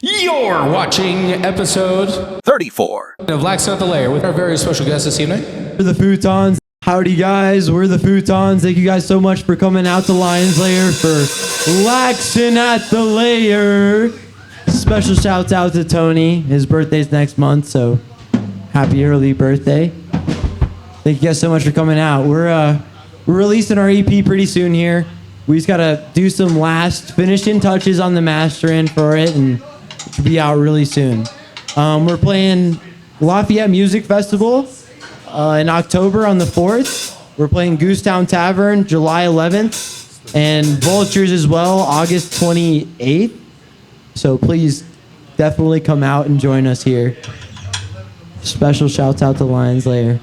You're watching episode 34 of Laxin at the Lair with our very special guest this evening. We're the Futons. Howdy, guys. We're the Futons. Thank you guys so much for coming out to Lion's Lair for Laxin at the Lair. Special shouts out to Tony. His birthday's next month, so happy early birthday. Thank you guys so much for coming out. We're releasing our EP pretty soon here. We just gotta do some last finishing touches on the mastering for it, and it should be out really soon. We're playing Lafayette Music Festival in October on the 4th. We're playing Goosetown Tavern July 11th, and Vultures as well, August 28th. So please definitely come out and join us here. Special shouts out to Lion's Lair.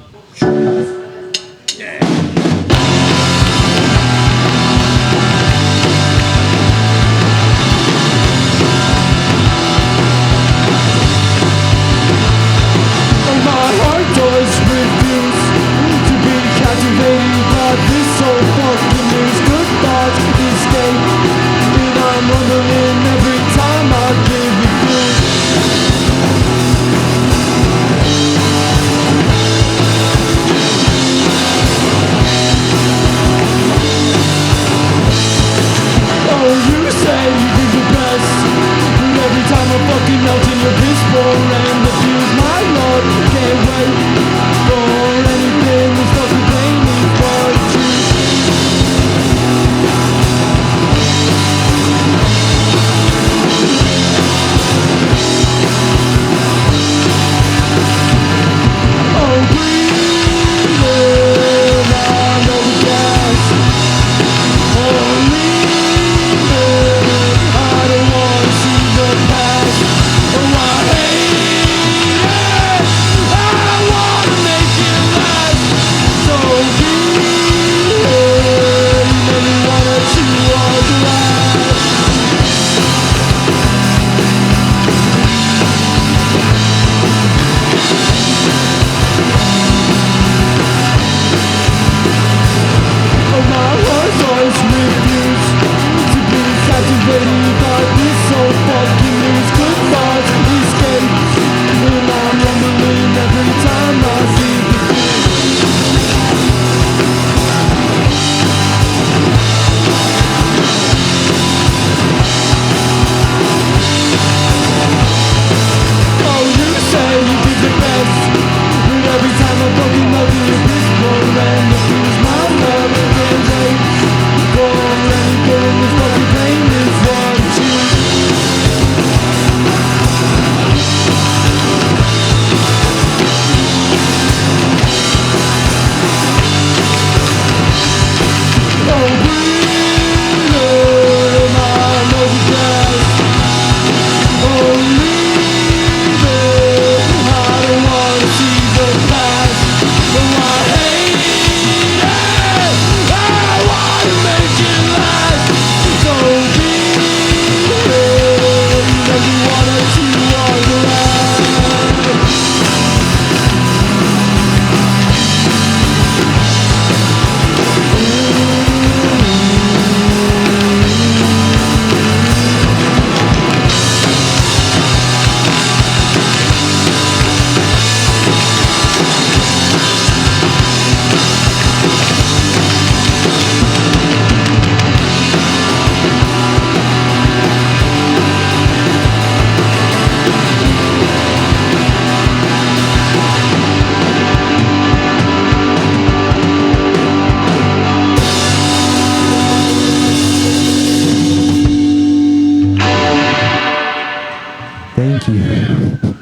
Thank you.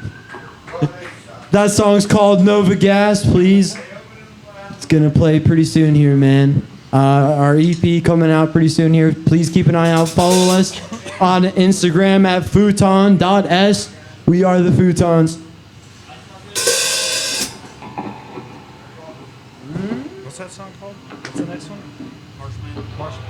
That song's called Nova Gas, please. It's gonna play pretty soon here, man. Our EP coming out pretty soon here. Please keep an eye out. Follow us on Instagram at futon.s. We are the Futons. What's that song called? What's the next one? Marshman. Marshman.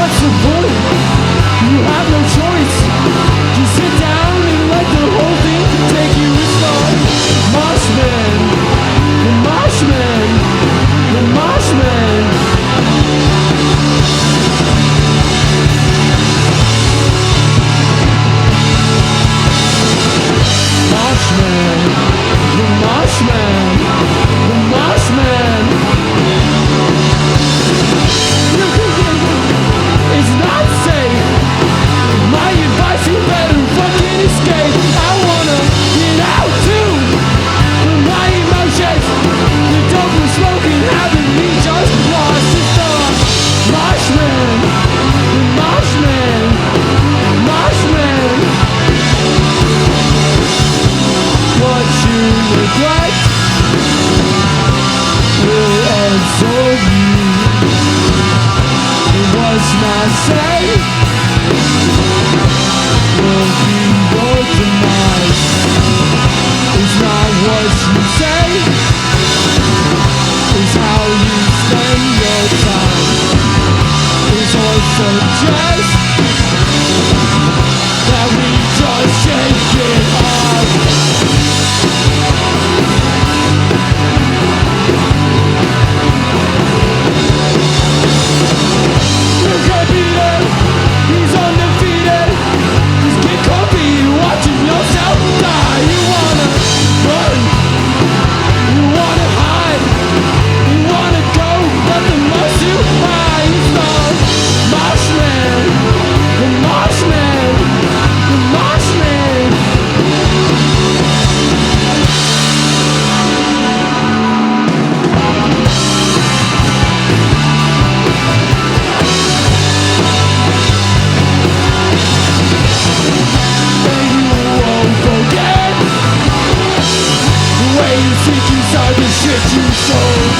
What's the point? You have no choice. Just sit down and let the whole thing take you inside. Moshman, the Moshman, the Moshman. Moshman, the Moshman, the Moshman. You can get it's not safe. My advice, you better fucking escape. I wanna get out too. But my emotions, the dope we're smoking, having me just lost. It's the Moshman, the Moshman, Moshman. What you neglect will absorb you. It was not safe. Will be your demise. It's not what you say. It's how you spend your time. It's all suggest that we just shake it off. You can't beat it. He's undefeated. Just get comfy watching yourself die. You wanna run. You wanna hide. You wanna go, but the most you hide. He's the Moshman. The Moshman. The Moshman. Baby, you won't forget the way you think inside the shit you sold.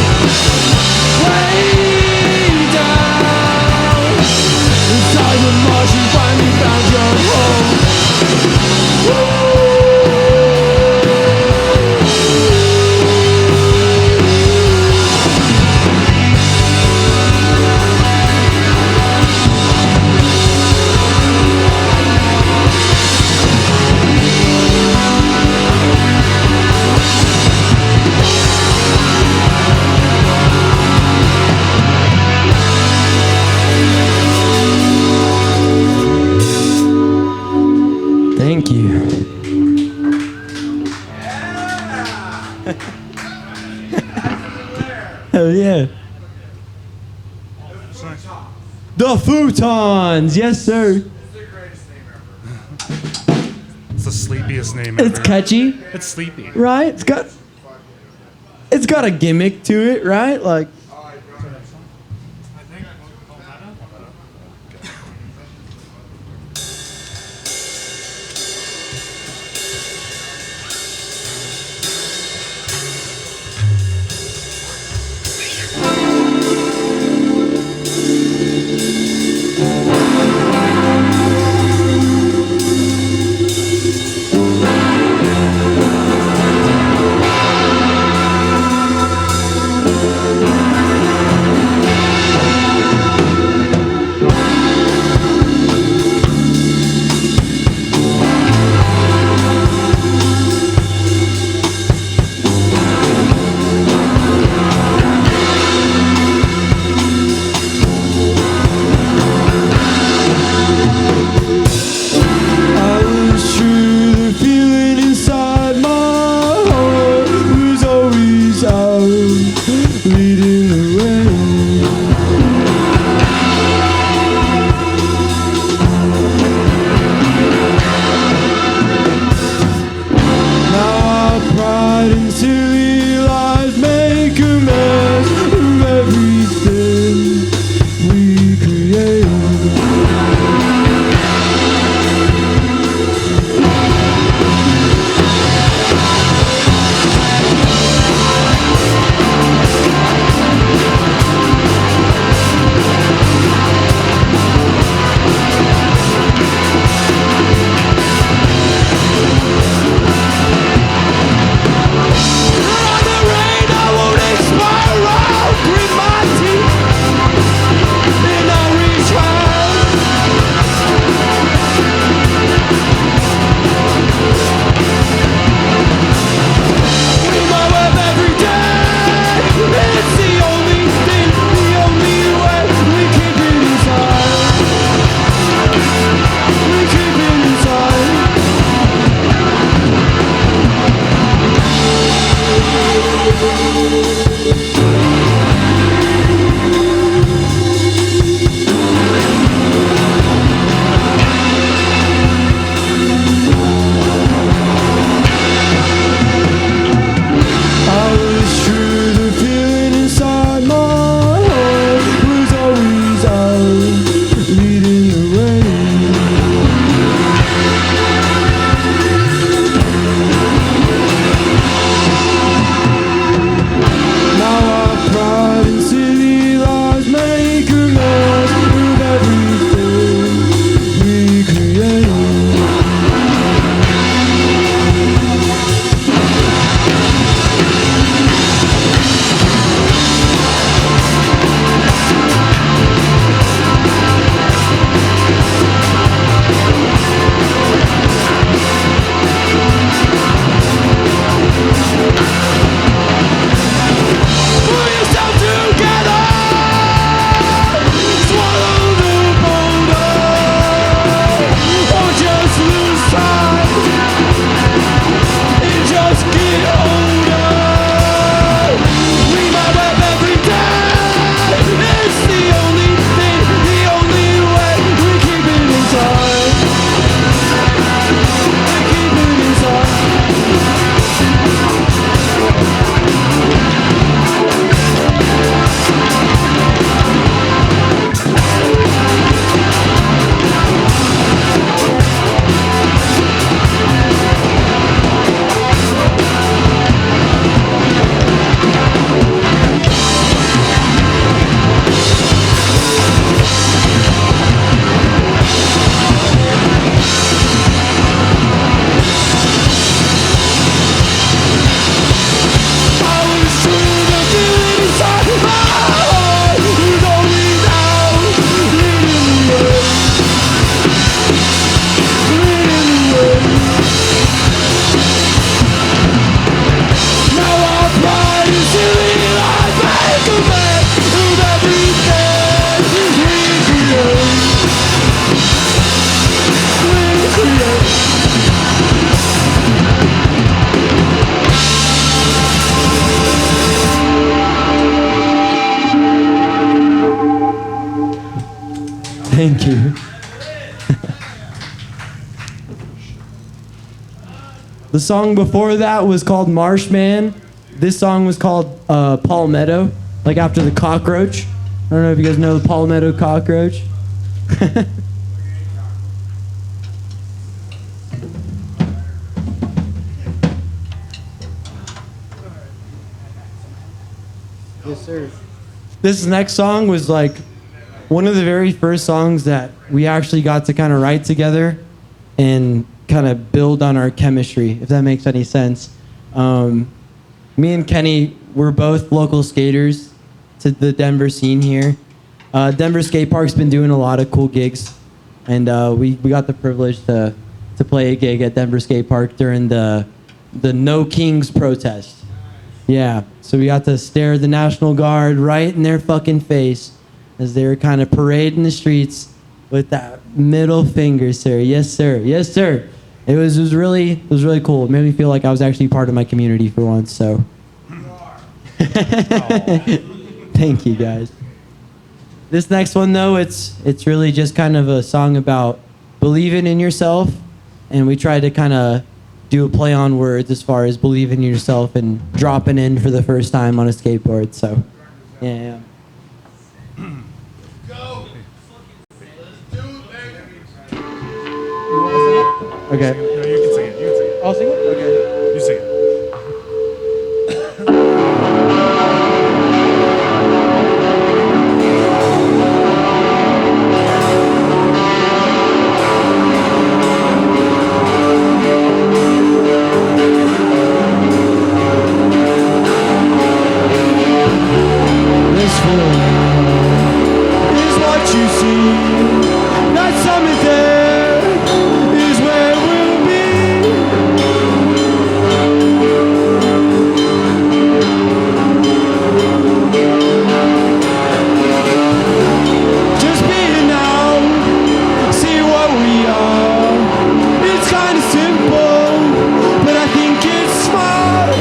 Way down inside the marsh, you finally found your home. Thank you. Hell yeah. The Futons, yes sir. It's the sleepiest name ever. It's catchy, It's sleepy. right? It's got a gimmick to it, right? Like Thank you. The song before that was called Marshman. This song was called Palmetto, like after the cockroach. I don't know if you guys know the Palmetto cockroach. Yes, sir. This next song was like one of the very first songs that we actually got to kind of write together and kind of build on our chemistry, if that makes any sense. Me and Kenny, we're both local skaters to the Denver scene here. Denver Skate Park's been doing a lot of cool gigs, and we got the privilege to play a gig at Denver Skate Park during the No Kings protest. Yeah, so we got to stare the National Guard right in their fucking face as they were kind of parading the streets with that middle finger, sir. Yes, sir. Yes, sir. It was really cool. It made me feel like I was actually part of my community for once. So, thank you guys. This next one though, it's really just kind of a song about believing in yourself, and we tried to kind of do a play on words as far as believing in yourself and dropping in for the first time on a skateboard. So, yeah. Okay. No, you can sing it. You can sing it. I'll sing it? Okay. You sing it. This feeling is what you see. That summit there is where we'll be. Just being now, see what we are. It's kind of simple, but I think it's smart.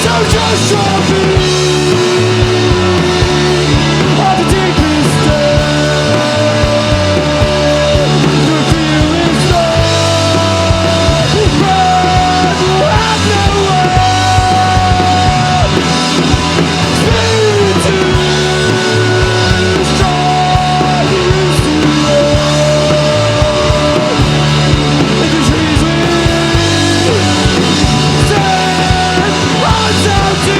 So just drop it off the deepest depths. The feeling's low, but we'll have no one. Spirit too strong, used to roll. If the trees will stand, odds out to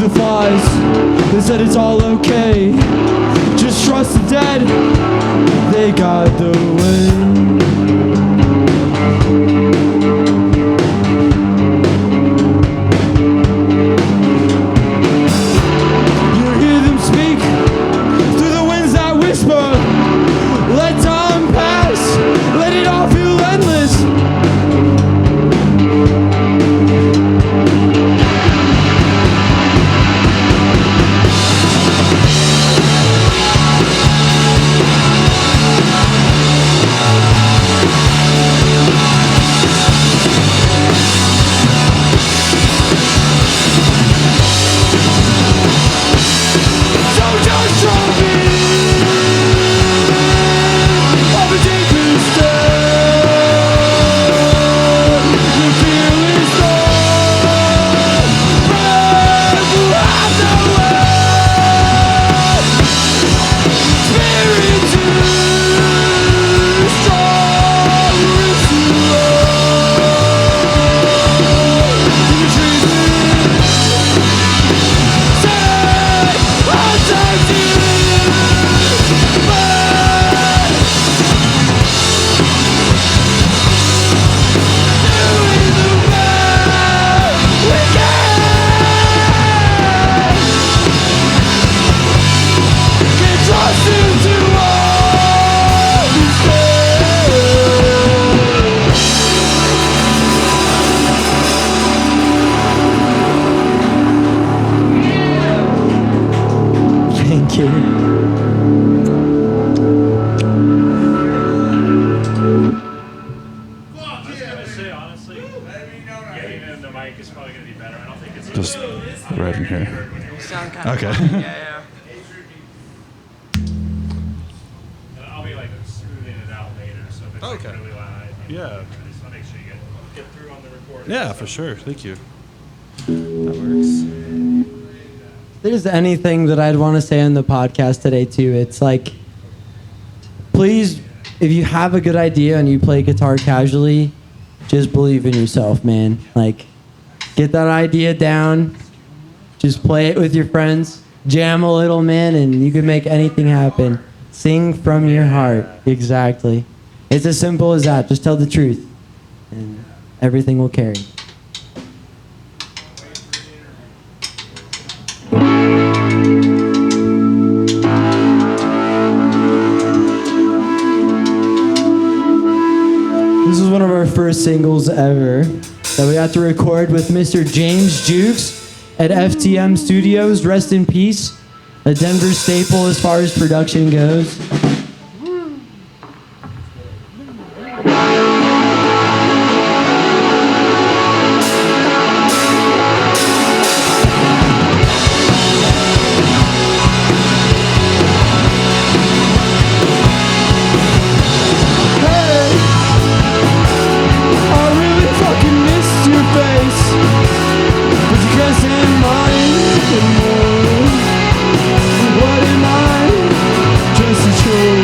the flies. They said it's all okay. Just trust the dead. They got the way. Let time pass, let it all feel endless. So just try me. Just right in here. Okay. Yeah. I'll be like smoothing it out later, so if it's like really loud, Yeah. I just want to make sure you get through on the recording. Yeah, for sure. Thank you. That works. If there's anything that I'd want to say on the podcast today too, it's like, please, if you have a good idea and you play guitar casually, just believe in yourself, man. Like, get that idea down, just play it with your friends, jam a little, man, and you can make anything happen. Sing from your heart. Exactly. It's as simple as that. Just tell the truth, and everything will carry. This is one of our first singles ever that we got to record with Mr. James Jukes at FTM Studios. Rest in peace. A Denver staple as far as production goes. What am I? Just a choice.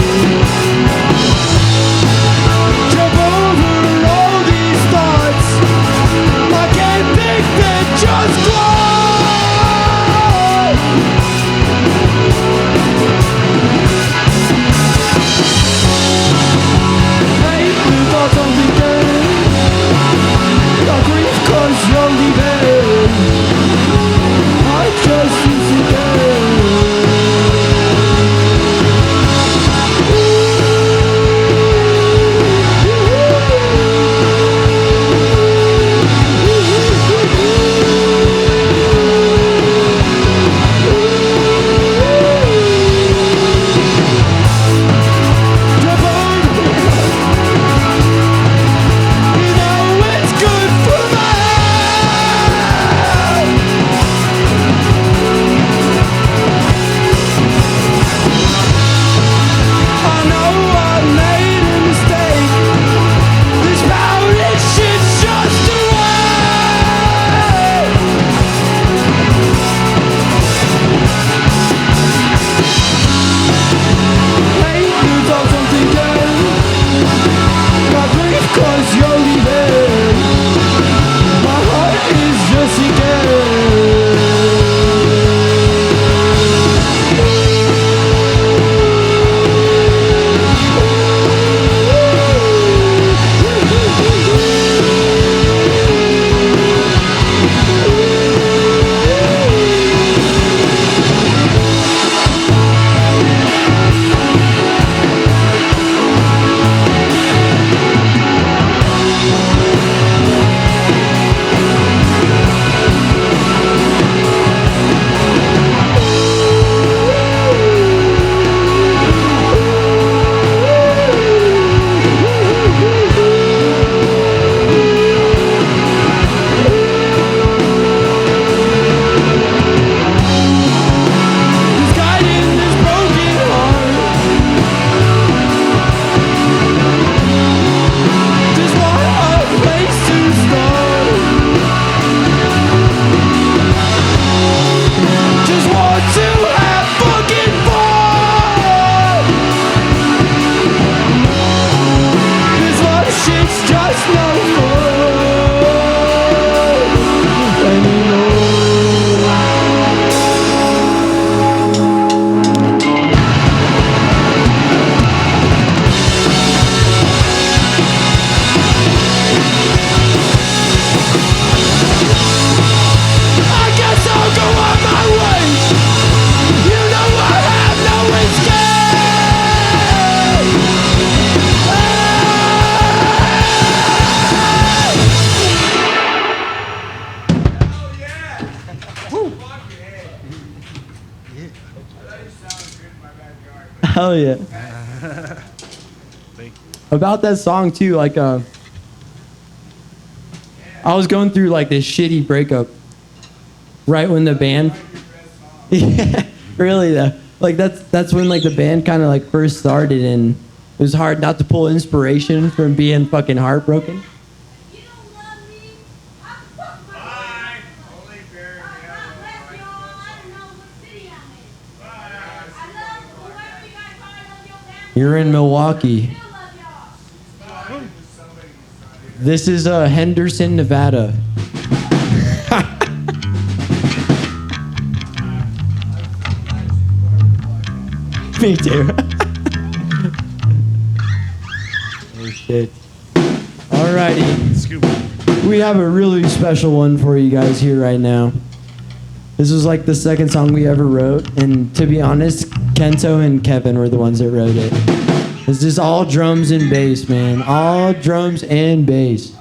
Hell yeah. About that song too, like I was going through like this shitty breakup right when the band yeah, really though. Like that's when like the band kind of like first started, and it was hard not to pull inspiration from being fucking heartbroken. You're in Milwaukee. This is Henderson, Nevada. Me too. Oh shit. Alrighty. We have a really special one for you guys here right now. This was like the second song we ever wrote, and to be honest, Kento and Kevin were the ones that wrote it. It's just all drums and bass, man. All drums and bass.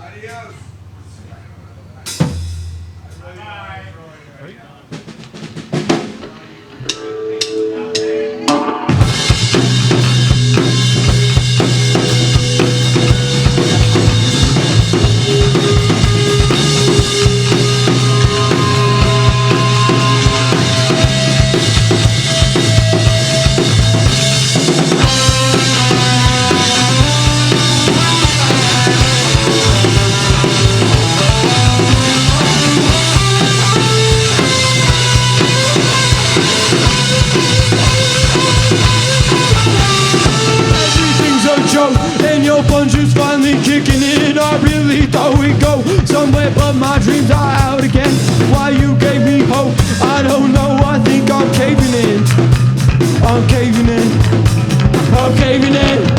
Kicking it, I really thought we'd go somewhere, but my dreams are out again. Why you gave me hope, I don't know, I think I'm caving in. I'm caving in. I'm caving in.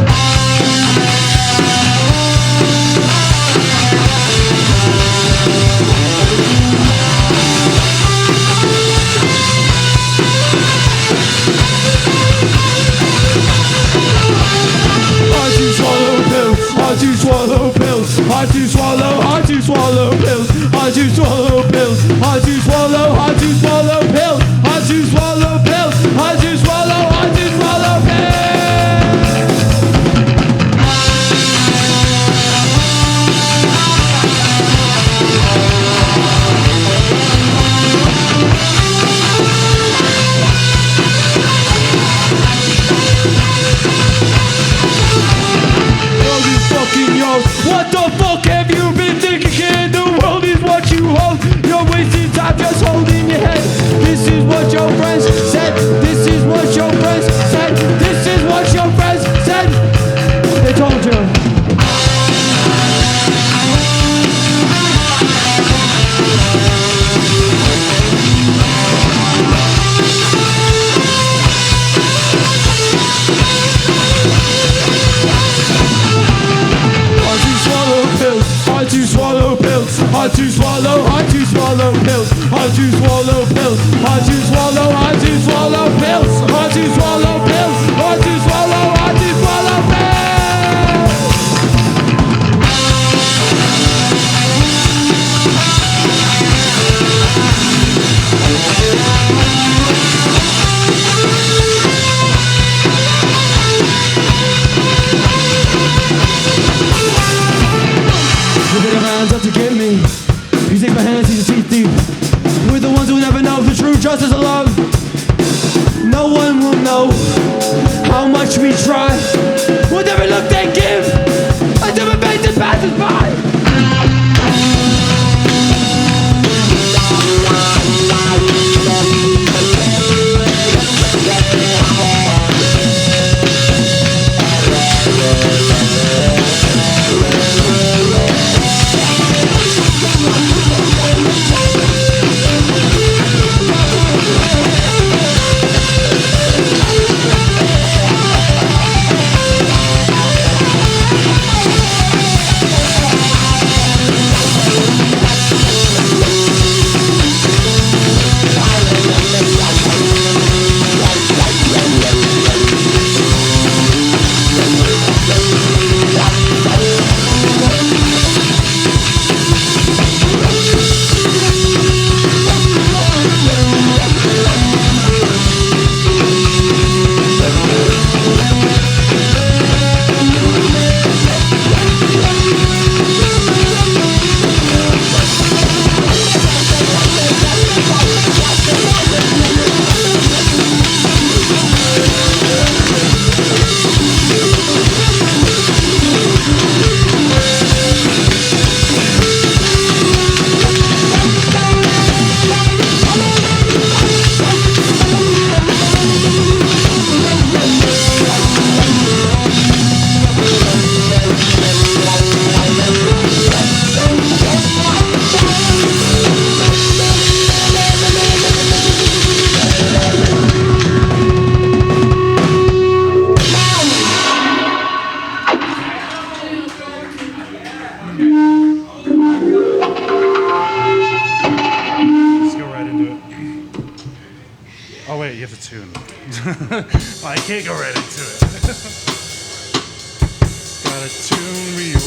Hard to swallow pills, hard to swallow, hard to swallow pills, hard to swallow pills, hard to swallow, hard to swallow pills, hard to swallow pills, hard to swallow, hard to swallow pills. What the fuck have you been thinking, kid? The world is what you hold. You're wasting time just holding your head. This is what your friends said. This is what your friends said. This is what your friends said. They told you. Hard to swallow pills, hard to swallow, hard to swallow pills, hard to swallow pills, hard to swallow, hard to swallow pills, hard to swallow pills, hard to swallow, hard to swallow pills. You put your hands up to get me. You take my hands, you see deep. We're the ones who never know the true justice of love. No one will know how much we try. With every look they give, until the face that passes by. give a tune. I can't go right into it. Gotta tune real.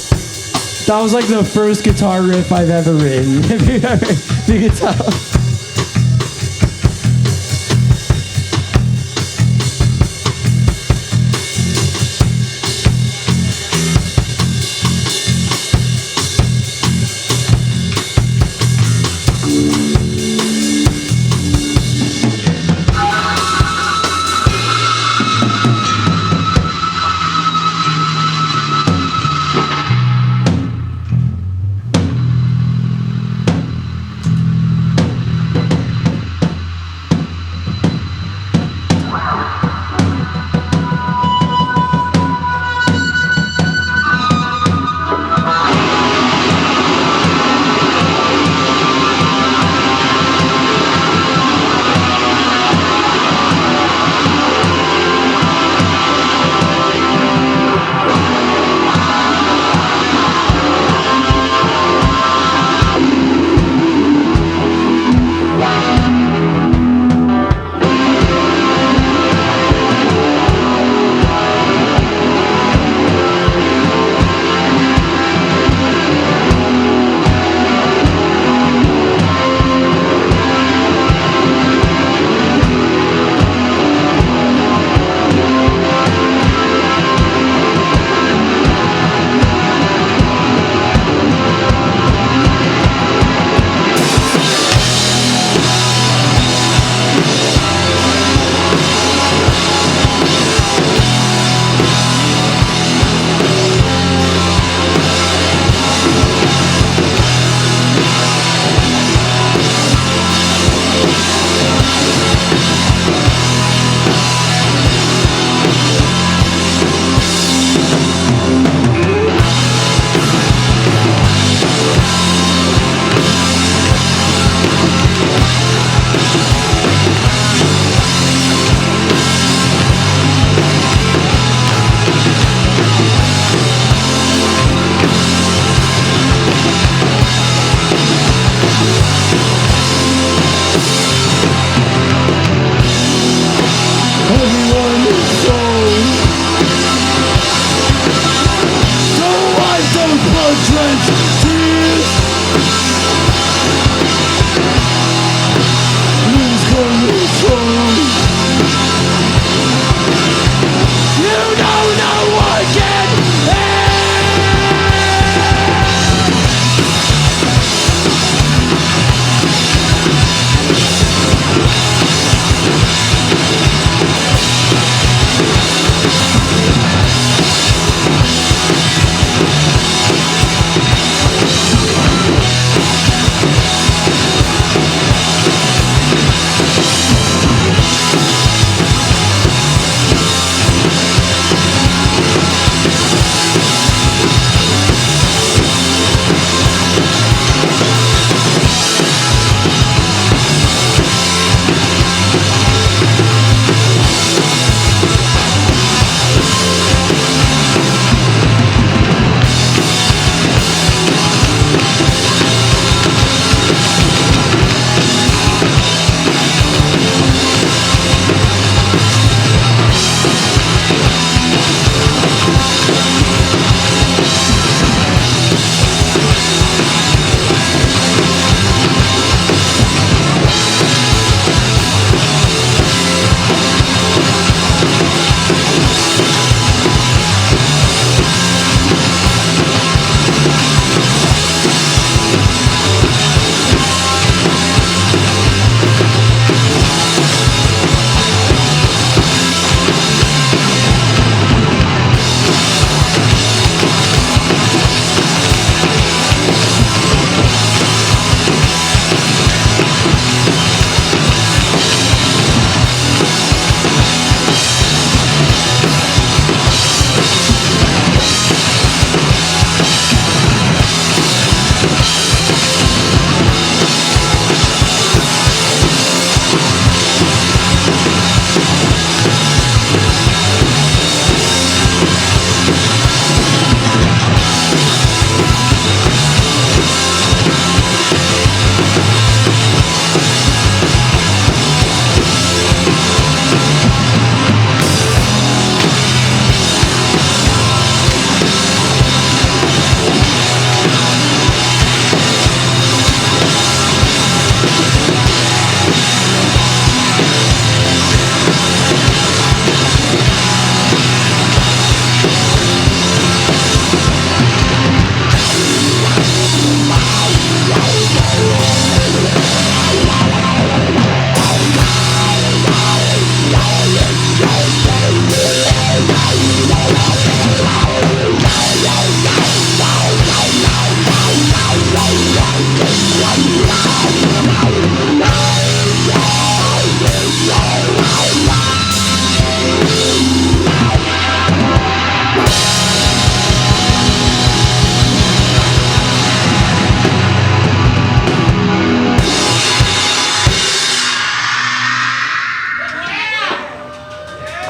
That was like the first guitar riff I've ever written. If you could tell.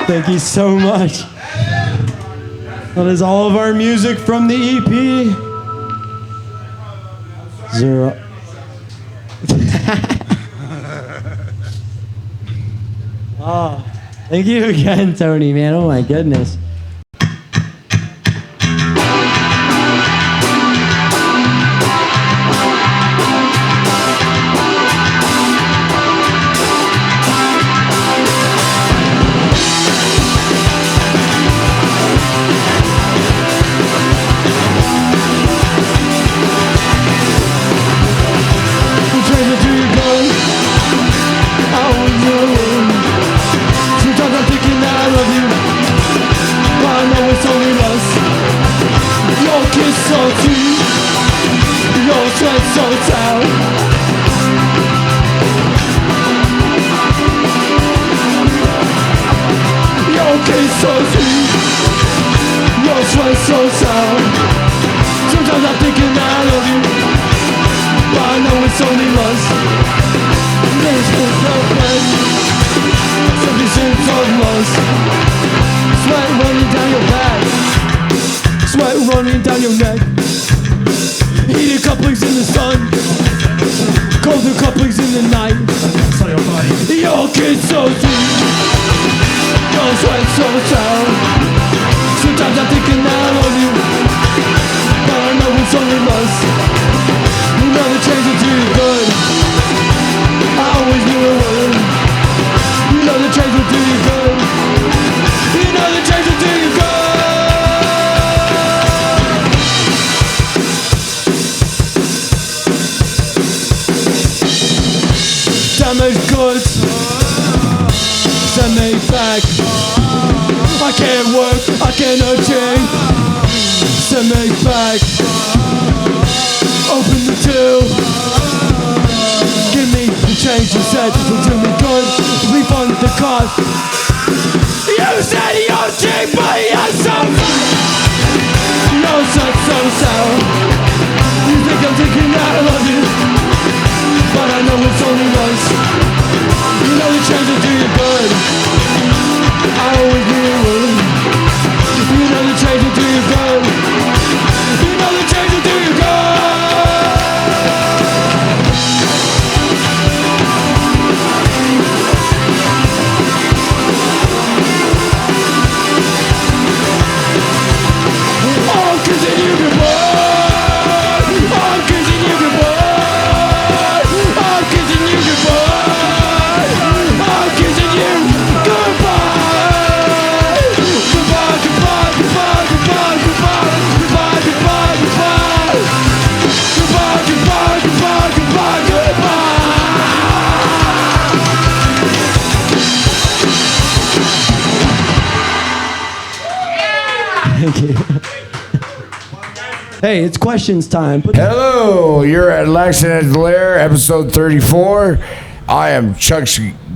Thank you so much. That is all of our music from the EP. Zero. Oh, thank you again, Tony, man. Oh my goodness. Sometimes I'm thinking I love you, but I know it's only lust. There's no friend, sufficient of lust. Sweat running down your back, sweat running down your neck. Heated couplings in the sun, colder couplings in the night. Your kiss so deep, your sweat so sour. Sometimes I'm thinking I love you, but I know it's only lust. You know the change will do you good, I always knew it would. You know the change will do you good, you know the change will do you good. Damaged goods, send me back. I can't work, I cannot change. Send me back. Open the till. Give me the change you said will do me good. Refund the cost. You said you're cheap, but you're so you're so sour. You think I'm thinking I love you, but I know it's only once. You know the change will do you good, I always knew it would. You know the change will do you good, you know the change will do you good. I'm kissing you goodbye, I'm kissing you goodbye, I'm kissing you goodbye, I'm kissing you goodbye. Thank you. Hey, it's questions time. Hello, you're at Laxin at the Lair, episode 34. I am Chuck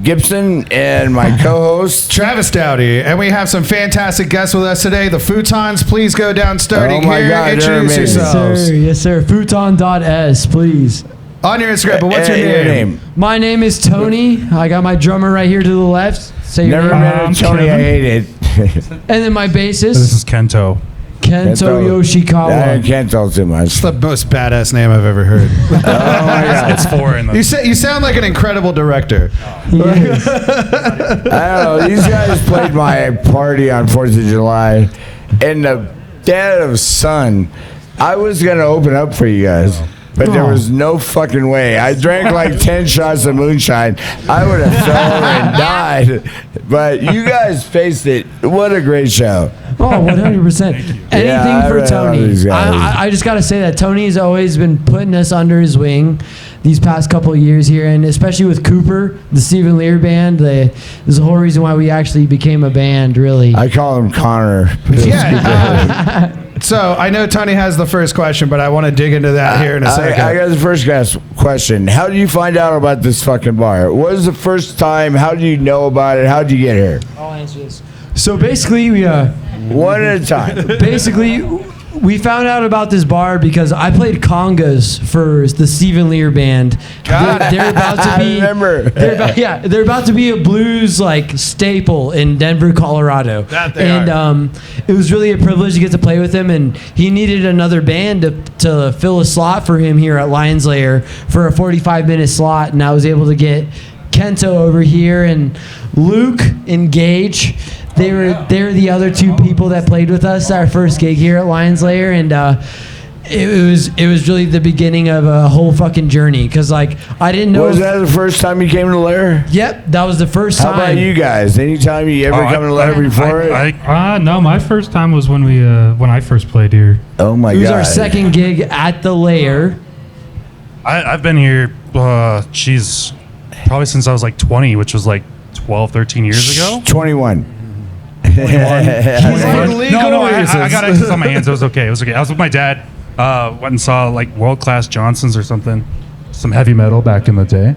Gibson and my co-host Travis Dowdy, and we have some fantastic guests with us today. The Futons, please go down starting Oh my here. God, they're Introduce amazing. yourselves. Yes, sir. Futon.s, please. On your Instagram, but what's your name? My name is Tony. I got my drummer right here to the left. Say your Never name. met him, Tony. I hate it. And then my bassist, This is Kento. Kento Yoshikawa. I can't tell too much. It's the most badass name I've ever heard. Oh my God. It's foreign. You sound like an incredible director. Yes. I don't know. These guys played my party on 4th of July in the dead of sun. I was going to open up for you guys, but there was no fucking way. I drank like 10 shots of moonshine. I would have fell and died. But you guys faced it. What a great show. Oh, 100%. Anything Yeah, for I love Tony. these guys. I just got to say that Tony's always been putting us under his wing these past couple of years here, and especially with Cooper, the Stephen Lear band. There's the whole reason why we actually became a band, really. I call him Connor. Yeah. So I know Tony has the first question, but I want to dig into that here in a second. I got the first question. How did you find out about this fucking bar? What was the first time? How did you know about it? How did you get here? I'll answer this. So basically, One at a time. basically, we found out about this bar because I played congas for the Stephen Lear band. They're about to be. I remember. They're about to be a blues like staple in Denver, Colorado. That they are. It was really a privilege to get to play with him, and he needed another band to fill a slot for him here at Lions Lair for a 45-minute slot, and I was able to get Kento over here and Luke and Gage. They're the other two people that played with us our first gig here at Lions Lair, and it was really the beginning of a whole fucking journey because like I didn't know. Was that the first time you came to Lair? Yep, that was the first time. How about you guys? Anytime you ever come to Lair before it? No, my first time was when I first played here. Oh my god! It was our second gig at the Lair. I've been here, probably since I was like 20, which was like 12, 13 years ago. 21. He's for legal I reasons. got X's on my hands. It was okay. I was with my dad. Went and saw like World Class Johnsons or something, some heavy metal back in the day.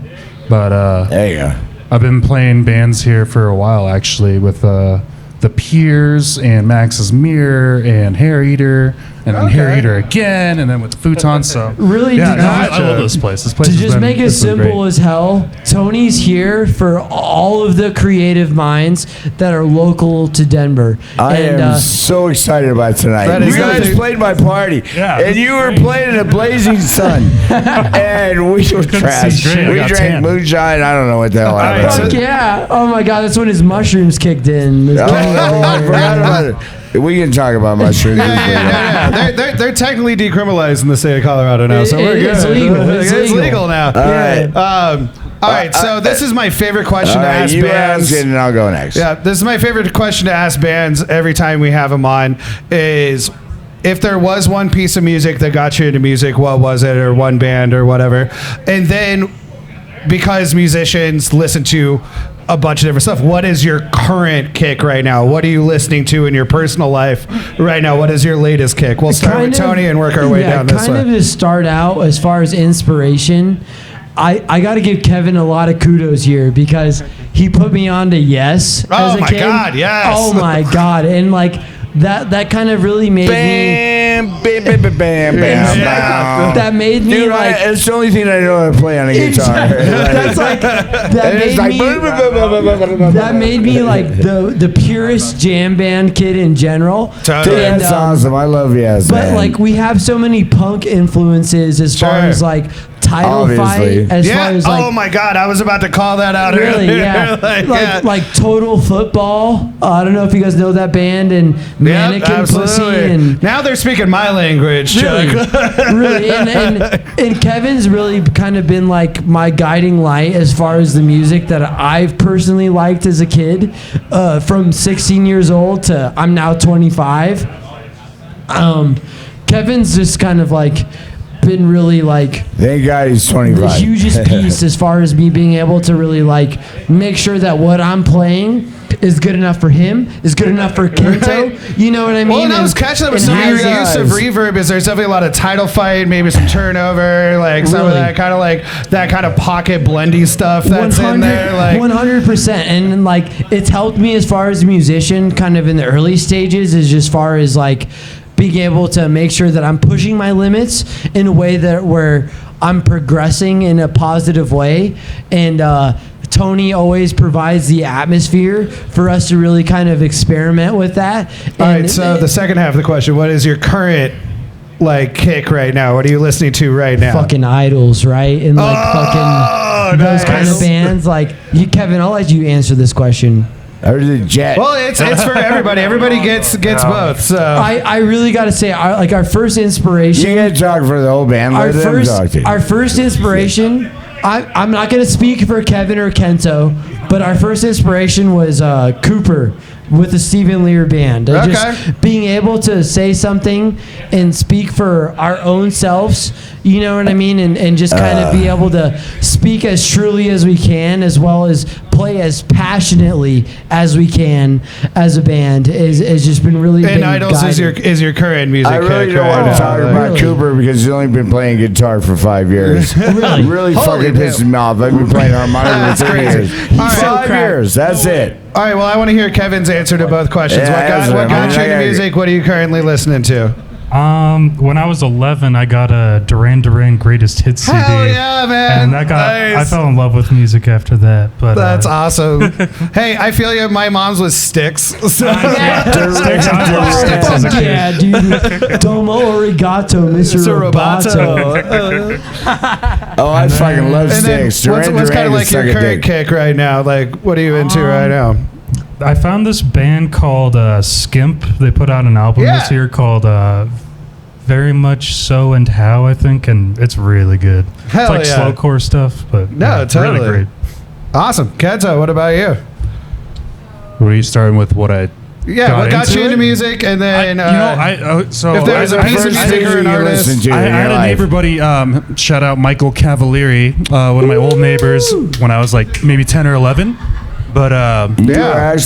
But There you go. I've been playing bands here for a while actually with the Piers and Max's Mirror and Hair Eater and then Hair Eater again and then with the Futons. So Really, I love this place. This place to has just been- make it it's been simple great. as hell, Tony's here for all of the creative minds that are local to Denver. I am so excited about tonight. That You is guys nothing- played my party, Yeah, and you were playing in a blazing sun, and we were trash. straight. I We got drank tan. moonshine. I don't know what the hell I right, was. Fuck yeah! Oh my god, that's when his mushrooms kicked in. Oh, I forgot about it. We can talk about mushrooms. They're technically decriminalized in the state of Colorado now, so we're good. It's legal. It's legal. legal now. All right. All right, so this is my favorite question All to right, ask you bands. ask it, and I'll go next. Yeah, this is my favorite question to ask bands every time we have them on is if there was one piece of music that got you into music, what was it, or one band or whatever? And then because musicians listen to a bunch of different stuff, what is your current kick right now? What are you listening to in your personal life right now? What is your latest kick? We'll start with Tony and work our way down this way. Kind of to start out, as far as inspiration, I got to give Kevin a lot of kudos here because he put me on to Yes as Oh a my kid. God, yes. Oh my God. And like that kind of really made me... Bam, bam, bam, bam, bam, bam. That made me Dude, like... it's the only thing I know how to play on a guitar. That's like... That And it's made like, me... boom, boom, boom, boom, boom, boom, boom, That made me like the purest jam band kid in general. Totally. Dude, And, that's awesome. I love Yes, But man. like we have so many punk influences as far Sure. as like Title Obviously. Fight, as far Yeah. as like Oh my God, I was about to call that out really, earlier. yeah. like Total Football. I don't know if you guys know that band and Mannequin Pussy and now they're speaking my language, Chuck. really and Kevin's really kind of been like my guiding light as far as the music that I've personally liked as a kid, from 16 years old to I'm now 25. Kevin's just kind of like been really like Thank God he's the 25. hugest piece as far as me being able to really like make sure that what I'm playing is good enough for him, is good enough for Kento. Right. You know what I mean? Well, and I was catching that with and some of your has use of reverb. Is there's definitely a lot of title fight, maybe some turnover, like some of Really? that kind of like that kind of pocket blendy stuff that's in there. Like 100%, and like it's helped me as far as a musician, kind of in the early stages, is just far as like being able to make sure that I'm pushing my limits in a way that where I'm progressing in a positive way, and Tony always provides the atmosphere for us to really kind of experiment with that. all right, so the second half of the question: what is your current like kick right now? What are you listening to right now? fucking Idols, right? And like fucking those kind of nice. bands. Like you, Kevin, I'll let you answer this question. Or the Jet. Well, it's for everybody. Everybody gets both. So I really got to say, our first inspiration. You gotta talk for the whole band. Our Let them talk to you. first inspiration. I'm not going to speak for Kevin or Kento, but our first inspiration was Cooper with the Stephen Lear band. Just being able to say something and speak for our own selves, you know what I mean? And just kind of be able to speak as truly as we can, as well as play as passionately as we can as a band has just been really And Idols is your current music. I really don't want to talk about Cooper because he's only been playing guitar for 5 years. really fucking pisses me off. I've been playing harmonica for 3 years. 5 years. That's it. All right, well, I want to hear Kevin's answer to both questions. Yeah, what got you into music? What are you currently listening to? When I was 11, I got a Duran Duran Greatest Hits CD. Hell yeah, man! And I fell in love with music after that. But that's awesome. Hey, I feel you. My mom's was Styx. So. Styx. Yeah, dude. Domo Arigato, Mr. Roboto. Oh, I fucking love Styx. What's kind of like your current kick right now? Like, what are you into right now? I found this band called Skimp. They put out an album this year called Very Much So and How, I think, and it's really good. Hell it's like slowcore stuff, but totally really great. Awesome. Kento, what about you? Were you starting with what I... Yeah, what got you into music, and then if there's a piece of music or an artist, I had a neighbor buddy. Shout out Michael Cavalieri, one of my old neighbors when I was like maybe 10 or 11. But he got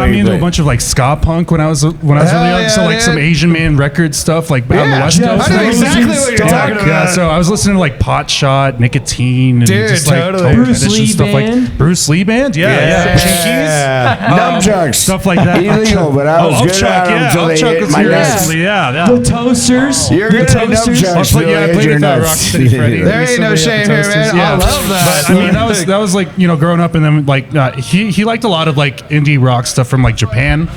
me into a bunch of like ska punk when I was really young. So like some Asian Man record stuff like on the West Coast. I know exactly what you're talking about. Yeah, so I was listening to like Pot Shot, Nicotine, and just like Bruce Lee stuff band. like Bruce Lee band. Yeah. Nunchucks. Stuff like that. Illegal, but I was good at them until they hit my nuts. The Toasters. You're good at nunchucks. I played with Rock City Freddy. There ain't no shame here, man. I love that. But I mean, that was like growing up, and then like he liked a lot of like indie rock stuff from like Japan.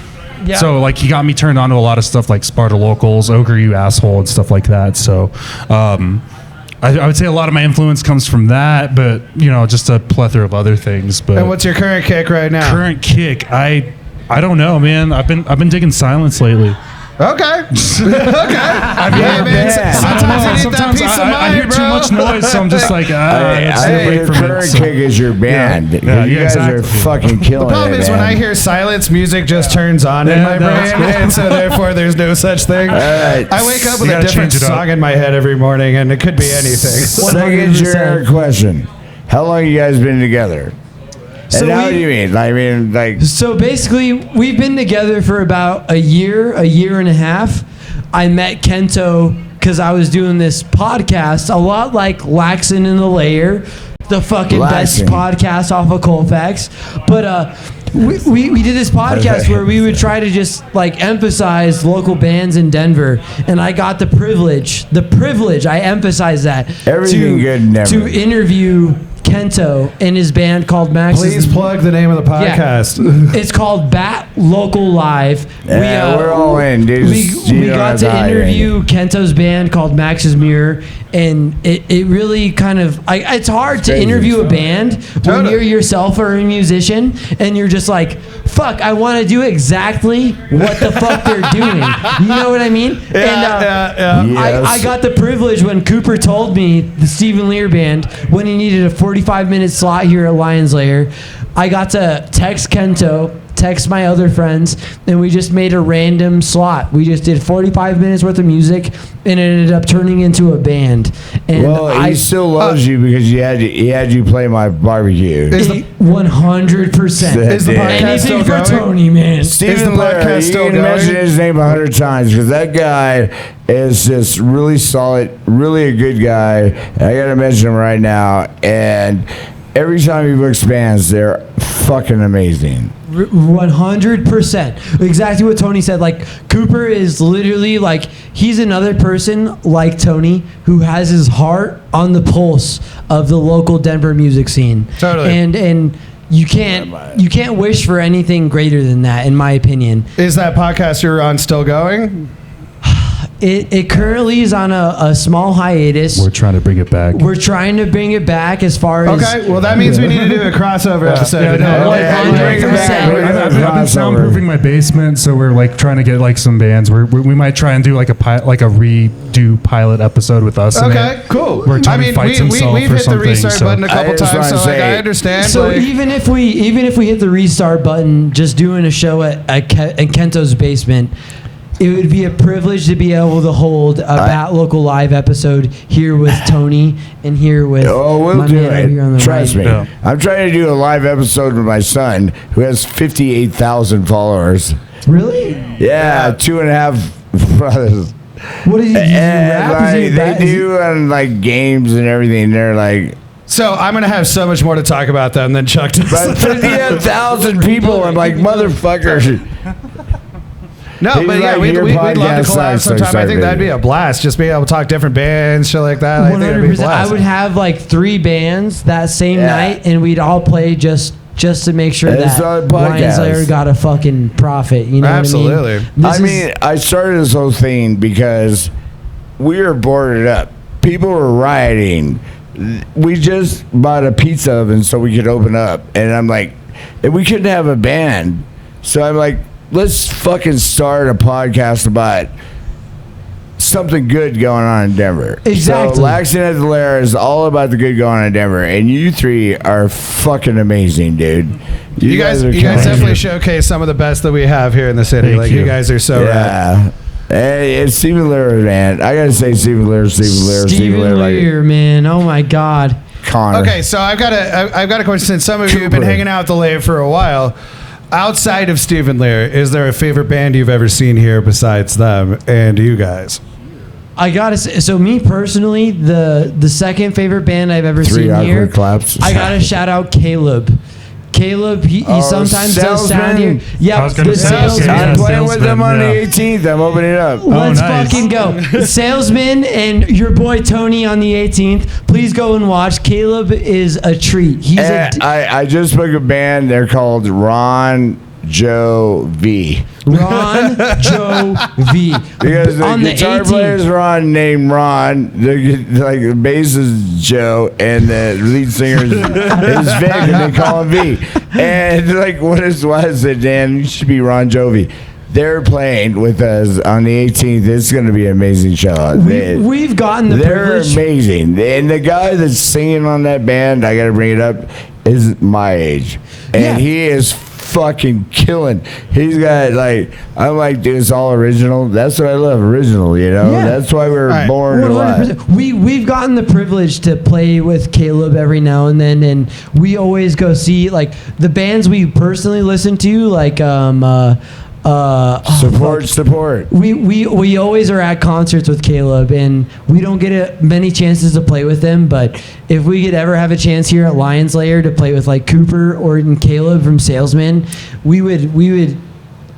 Yeah. So like he got me turned on to a lot of stuff like Sparta Locals, Ogre You Asshole, and stuff like that. So I would say a lot of my influence comes from that, but just a plethora of other things. But and what's your current kick right now? Current kick, I don't know, man. I've been digging silence lately. Okay. I mean, man, sometimes you need that peace of mind, I hear too much noise, so I'm just like, your current kick is your band. You guys are fucking killing it. The problem is when I hear silence, music just turns on in my brain, and so therefore there's no such thing. I wake up with a different song in my head every morning, and it could be anything. Second generic question: how long have you guys been together? And how do you mean? I mean, like... So basically, we've been together for about a year and a half. I met Kento because I was doing this podcast, a lot like Laxin and the Lair, the fucking best podcast off of Colfax. But we did this podcast where we would try to just like emphasize local bands in Denver, and I got the privilege, I emphasize that, to interview Kento and his band called Max. Please plug the name of the podcast. Yeah. It's called Bat Local Live. Yeah, we're all in, dude. We got to interview Kento's band called Max's Mirror, and it really kind of... it's hard to interview a band when you're yourself or a musician, and you're just like, fuck, I want to do exactly what the fuck they're doing. You know what I mean? I got the privilege when Cooper told me, the Stephen Lear band, when he needed a 45-minute slot here at Lions Lair, I got to text Kento, text my other friends, and we just made a random slot. We just did 45 minutes worth of music, and it ended up turning into a band. And he still loves you because he had you play my barbecue. 100%. Is the podcast anything still for going? Tony, man. Stephen Lair, you can mention his name 100 times because that guy is just really solid, really a good guy. And I gotta mention him right now. And every time he books bands, they're fucking amazing. 100%. Exactly what Tony said. Like, Cooper is literally like, he's another person like Tony who has his heart on the pulse of the local Denver music scene. Totally. And you can't wish for anything greater than that, in my opinion. Is that podcast you're on still going? It currently is on a small hiatus. We're trying to bring it back. We're trying to bring it back as far as. Okay, well that means we need to do a crossover episode. Bring it back. I've been soundproofing my basement, so we're like trying to get like some bands. We might try and do like a redo pilot episode with us. Okay, cool. Where Tony fights himself we've or hit the something, restart so- button a couple times, so like, I understand. So like, even if we hit the restart button, just doing a show in Kento's basement, it would be a privilege to be able to hold a Bat Local Live episode here with Tony and here with we'll my do man over here on it. the Trust right. me. Yeah. I'm trying to do a live episode with my son, who has 58,000 followers. Really? Yeah, 2.5 brothers. What is he? And Rap? Is he like, a bat? they Is he- do on like games and everything. They're like, so I'm gonna have so much more to talk about them than Chuck does. but 58,000 people. I'm like, motherfucker. No, He's but yeah, like, we'd your love to podcast collab sucks, so sometime. I think excited. that'd be a blast. Just being able to talk different bands, shit like that. I think it'd be a 100%. blast. I would have like 3 bands that same night, and we'd all play just to make sure It's that on a podcast. Lions Lair got a fucking profit. You know Absolutely. what I mean? I started this whole thing because we were boarded up. People were rioting. We just bought a pizza oven so we could open up. And I'm like, and we couldn't have a band. So I'm like, let's fucking start a podcast about something good going on in Denver. Exactly. So Laxin at the Lair is all about the good going on in Denver. And you 3 are fucking amazing, dude. You guys are killing definitely it. showcase some of the best that we have here in the city. Thank like you. you guys are so rad. Yeah. Hey, it's Stephen Lair, man. I gotta say Stephen Lair. Steven Lear, man. Oh my God. Connor. Okay, so I've got a question. Since some of you have been Cooper. hanging out with the Lair for a while, outside of Stephen Lair, is there a favorite band you've ever seen here besides them and you guys? I gotta say, so me personally, the second favorite band I've ever 3 seen awkward here, claps. I gotta shout out Caleb. Caleb, he sometimes does sound Salesman. here. Yeah, I was gonna the say, salesman. yeah, I'm playing with Salesman, them on yeah. the 18th. I'm opening it up. Let's nice. fucking go. Salesman and your boy Tony on the 18th. Please go and watch. Caleb is a treat. He's And I just booked a band. They're called Ron Joe V. Ron Joe V. Because the on the guitar player 18th. is Ron, named Ron. The bass is Joe, and the lead singer is Vic, and they call him V. And like, why I said, Dan, you should be Ron Jovi. They're playing with us on the 18th. It's going to be an amazing show. We've gotten the They're privilege. amazing. And the guy that's singing on that band, I got to bring it up, is my age. And Yeah. he is fucking killing. He's got I'm like, dude, it's all original. That's what I love, original, you know? Yeah. That's why we were Right. born alive. 100%. We've gotten the privilege to play with Caleb every now and then, and we always go see like the bands we personally listen to, like Support. We always are at concerts with Caleb, and we don't get many chances to play with him. But if we could ever have a chance here at Lions Lair to play with like Cooper or even Caleb from Salesman, we would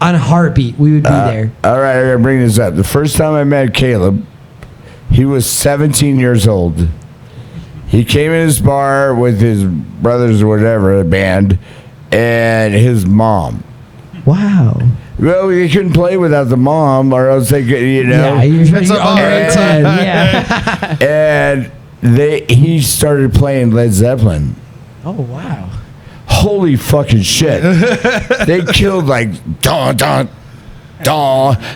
on a heartbeat we would be there. All right, I got to bring this up. The first time I met Caleb, he was 17 years old. He came in his bar with his brothers or whatever, the band, and his mom. Wow. Well, you couldn't play without the mom, or else they could, you know. Yeah, you're That's a under bar. 18. Yeah. And he started playing Led Zeppelin. Oh wow. Holy fucking shit! They killed like dawn.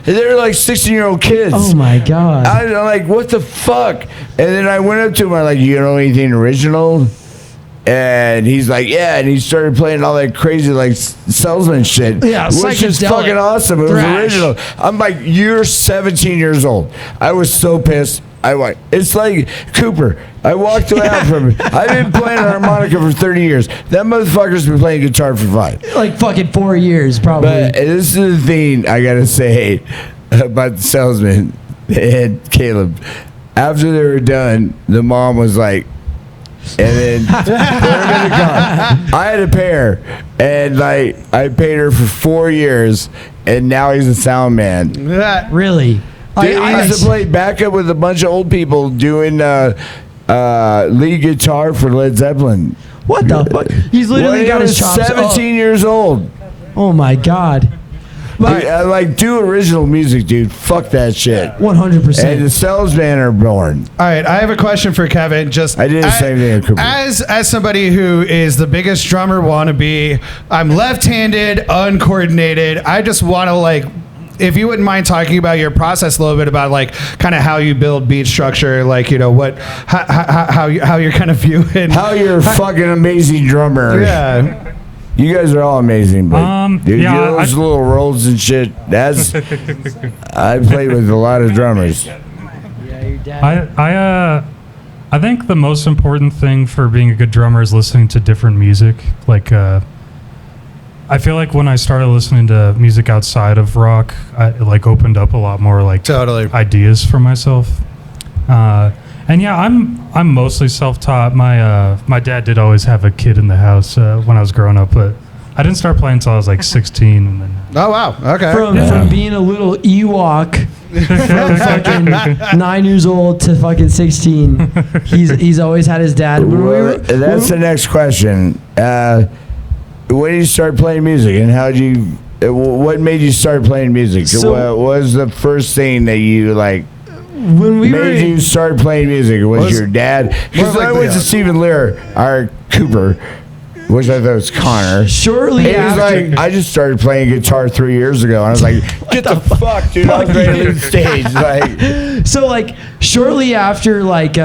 They're like 16-year-old kids. Oh my God. I'm like, what the fuck? And then I went up to him. I'm like, you know anything original? And he's like, yeah. And he started playing all that crazy like salesman shit. Yeah, which is psychedelic fucking awesome. It was thrash. original. I'm like, you're 17 years old. I was so pissed. It's like Cooper. I walked away from him. I've been playing harmonica for 30 years. That motherfucker's been playing guitar for 5. Like fucking 4 years, probably. But this is the thing I gotta say about the salesman and Caleb. After they were done, the mom was like, and then put him in the car. I had a pair, and like I paid her for 4 years, and now he's a sound man. Really? Dude, he used to play backup with a bunch of old people doing lead guitar for Led Zeppelin. What the fuck? He's literally When got he his was chops. 17 years old. Oh my God. Dude, I like do original music, dude. Fuck that shit. 100%. And the salesmen are born. All right, I have a question for Kevin. Just I did the same thing at Cooper. As somebody who is the biggest drummer wannabe, I'm left-handed, uncoordinated. I just want to like, if you wouldn't mind talking about your process a little bit about like kind of how you build beat structure, like how you're kind of viewing how you're a fucking amazing drummer. Yeah. You guys are all amazing, but dude, yeah, you know those little rolls and shit. That's I played with a lot of drummers. I think the most important thing for being a good drummer is listening to different music. Like, I feel like when I started listening to music outside of rock, it like opened up a lot more like ideas for myself. And yeah, I'm mostly self-taught. My dad did always have a kid in the house when I was growing up, but I didn't start playing until I was like 16. And then oh wow, okay. From being a little Ewok from fucking 9 years old to fucking 16, he's always had his dad. That's the next question. When did you start playing music, and what made you start playing music? What was the first thing that you like? When we made you start playing music? Was your dad? Because I went to Stephen Lair, our Cooper, which I thought was Connor. Shortly after, he's like, I just started playing guitar 3 years ago, and I was like, get the fuck, dude! I was ready to leave the stage. Like, so like shortly after, like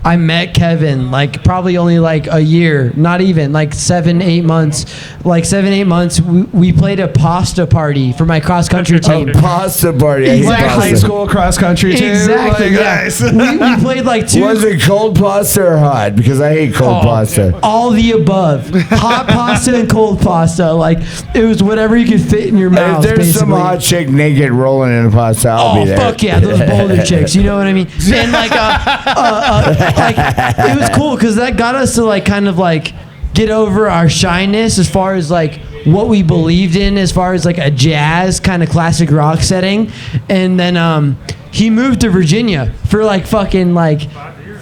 I met Kevin, like probably only like a year, not even like 7-8 months. Like 7-8 months, we played a pasta party for my cross country team. A pasta party. Like high school cross country too. Exactly. Like, yeah. nice. we played like two. Was it cold pasta or hot? Because I hate cold pasta. All the above. Hot pasta and cold pasta. Like it was whatever you could fit in your mouth. If there's basically. some hot chick naked rolling in a pasta, I'll be there. Oh fuck yeah, those Boulder chicks. You know what I mean? And like like it was cool because that got us to like kind of like get over our shyness as far as like what we believed in as far as like a jazz kind of classic rock setting. And then he moved to Virginia for like fucking like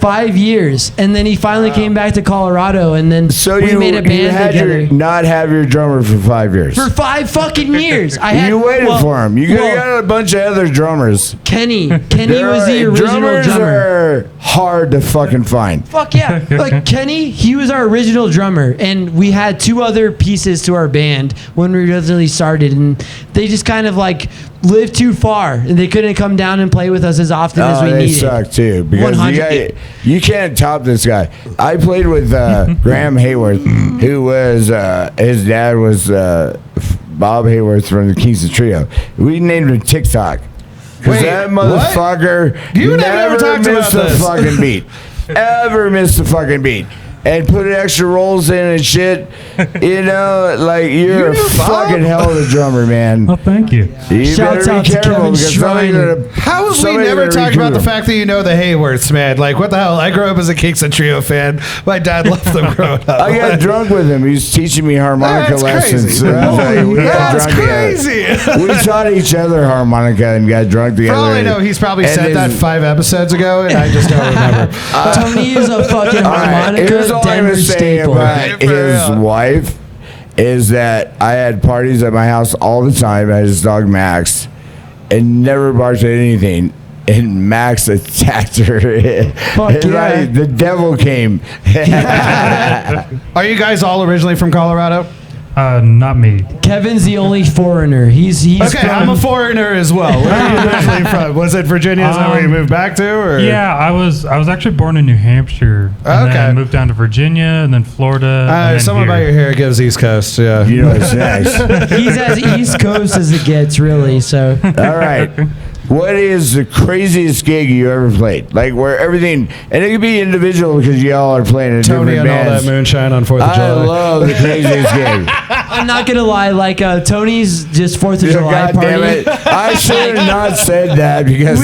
5 years, and then he finally came back to Colorado, and then we made a band together. Not have your drummer for 5 years. For 5 fucking years. You waited for him. You got a bunch of other drummers. Kenny was the original drummers drummer. Are hard to fucking find. Fuck yeah. Like Kenny, he was our original drummer, and we had 2 other pieces to our band when we originally started, and they just kind of like lived too far, and they couldn't come down and play with us as often as we needed. They suck too, because you can't top this guy. I played with Graham Hayworth, who was his dad was Bob Hayworth from the Kingston Trio. We named him TikTok because that motherfucker never missed a fucking beat. Ever missed a fucking beat. And put extra rolls in and shit. You know, like you're a fucking hell of a drummer, man. Oh, thank you. You Shouts better out be to careful Kevin because Schreiner. How have we never talked about the fact that you know the Hayworths, man? Like, what the hell? I grew up as a Kingston Trio fan. My dad loved them growing up. I got drunk with him. He was teaching me harmonica lessons. That's crazy. We taught each other harmonica and got drunk together. For all I know, he's probably said that 5 episodes ago, and I just don't remember. Tony is a fucking harmonica Denver staple. About his wife is that I had parties at my house all the time. I had his dog Max, and never barked at anything. And Max attacked her. Fuck yeah. The devil came. Are you guys all originally from Colorado? Not me. Kevin's the only foreigner. He's okay. I'm a foreigner as well. Where are you originally from? Was it Virginia? Is that where you moved back to? Or? Yeah, I was actually born in New Hampshire. And then moved down to Virginia and then Florida. And then something about your hair gives East Coast. Yeah, you know it's nice. He's as East Coast as it gets, really. So. All right. What is the craziest gig you ever played? Like where everything, and it could be individual because y'all are playing in Tony different bands. and all that moonshine on 4th of July. I love the craziest gig. I'm not gonna lie, like Tony's just 4th of July God party. damn it. I should have not said that because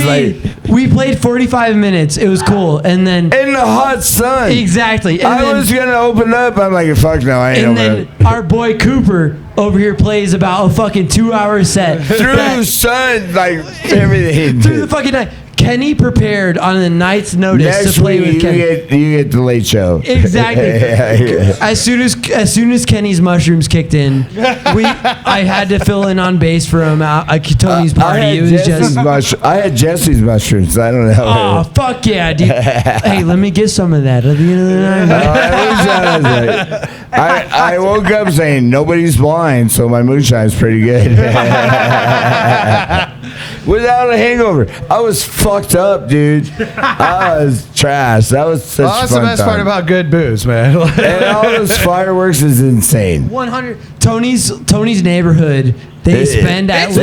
we played 45 minutes. It was cool, and then in the hot sun. Exactly. And I was gonna open up. I'm like, fuck no, I ain't and opening then our boy Cooper over here plays about a fucking 2-hour set through the sun, like everything. Through the fucking night. Kenny prepared on a night's notice Next to play week, with Kenny. you get the late show. Exactly. Yeah. As soon as Kenny's mushrooms kicked in, I had to fill in on bass for him at Tony's party. It was just. I had Jesse's mushrooms. I don't know. Oh fuck yeah, dude! Hey, let me get some of that at the end of the night. I woke up saying nobody's blind, so my moonshine's pretty good. Without a hangover, I was fucked up, dude. I was trash. That was such That's fun the best time. part about good booze, man. And all those fireworks is insane. 100. Tony's neighborhood. They spend at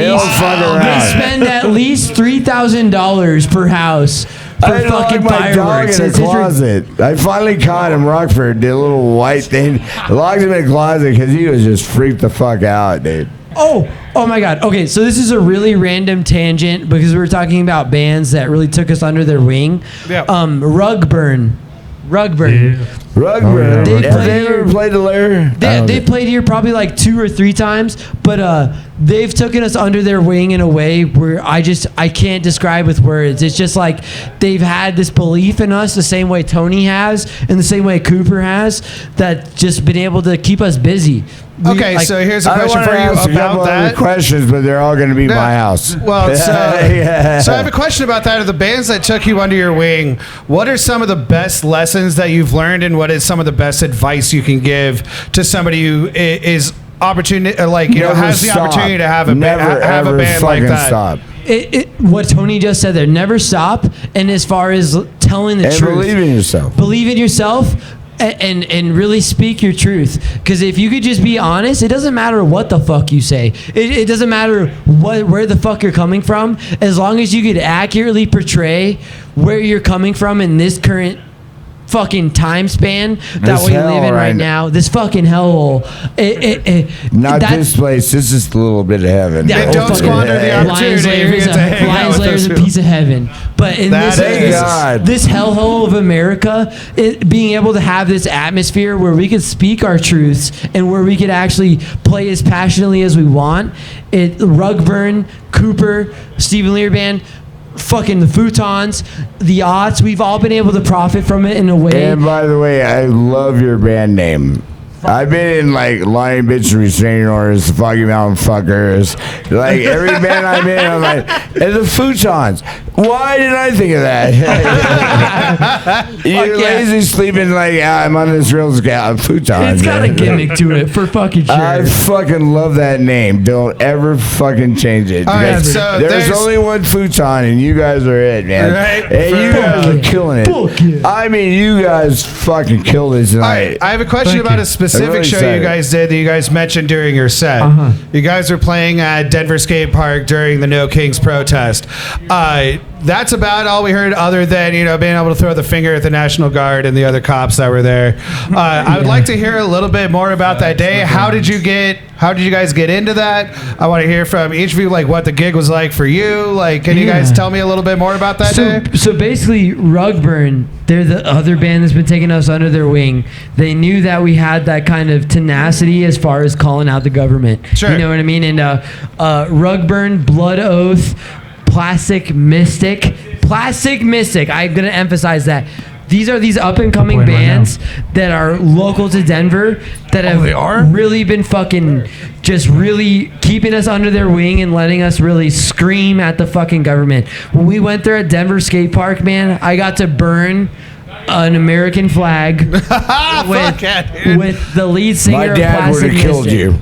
least $3,000 per house for I fucking locked my dog fireworks. in a closet. I finally caught him. Rockford did a little white thing. Locked him in a closet because he was just freaked the fuck out, dude. Oh my God. Okay, so this is a really random tangent because we were talking about bands that really took us under their wing. Yeah. Rugburn. Yeah. Rugburn. They Have play they ever played the Lair? They played here probably like 2 or 3 times, but they've taken us under their wing in a way where I can't describe with words. It's just like they've had this belief in us the same way Tony has and the same way Cooper has, that just been able to keep us busy. So here's a question for you ask about that. questions, but they're all going to be my house. Well, so Yeah. I have a question about that. Of the bands that took you under your wing, what are some of the best lessons that you've learned, and what is some of the best advice you can give to somebody who is opportunity, has the opportunity to have a band like that? Stop. What Tony just said there, never stop. And as far as telling the And truth, believe in yourself. Believe in yourself. And really speak your truth, because if you could just be honest, it doesn't matter what the fuck you say. It doesn't matter where the fuck you're coming from, as long as you could accurately portray where you're coming from in this current fucking time span that we live in right now. This fucking hellhole. Not this place. This is a little bit of heaven. Yeah, don't squander the opportunity if you get to hang out with Lair is us a too. piece of heaven. But in this hellhole of America, being able to have this atmosphere where we could speak our truths and where we could actually play as passionately as we want. Rugburn, Cooper, Stephen Lear Band, fucking the Futons, the Aughts, we've all been able to profit from it in a way. And by the way, I love your band name. I've been in like Lion Bitch and Restraining Orders, the Foggy Mountain Fuckers. Like every band I'm in, I'm like, and the Futons. Why didn't I think of that? You're lazy sleeping like I'm on this real futon. It's got a gimmick to it for fucking sure. I fucking love that name. Don't ever fucking change it. All right, so there's only one futon, and you guys are it, man. Right? And you guys are killing it. I mean, you guys fucking killed it tonight. All right, I have a question about a specific really show excited. you guys did that you guys mentioned during your set. You guys were playing at Denver Skate Park during the No Kings protest. That's about all we heard, other than being able to throw the finger at the National Guard and the other cops that were there. I would like to hear a little bit more about that day. How did you guys get into that? I want to hear from each of you, like what the gig was like for you. Like, can you guys tell me a little bit more about that day? So basically, Rugburn, they're the other band that's been taking us under their wing. They knew that we had that kind of tenacity as far as calling out the government. Sure. You know what I mean? And Rugburn, Blood Oath, Plastic Mystic. I'm going to emphasize that. These are these up and coming bands that are local to Denver that have really been fucking just really keeping us under their wing and letting us really scream at the fucking government. When we went there at Denver Skate Park, man, I got to burn an American flag with the lead singer My of dad would Plastic have killed Mystic. you.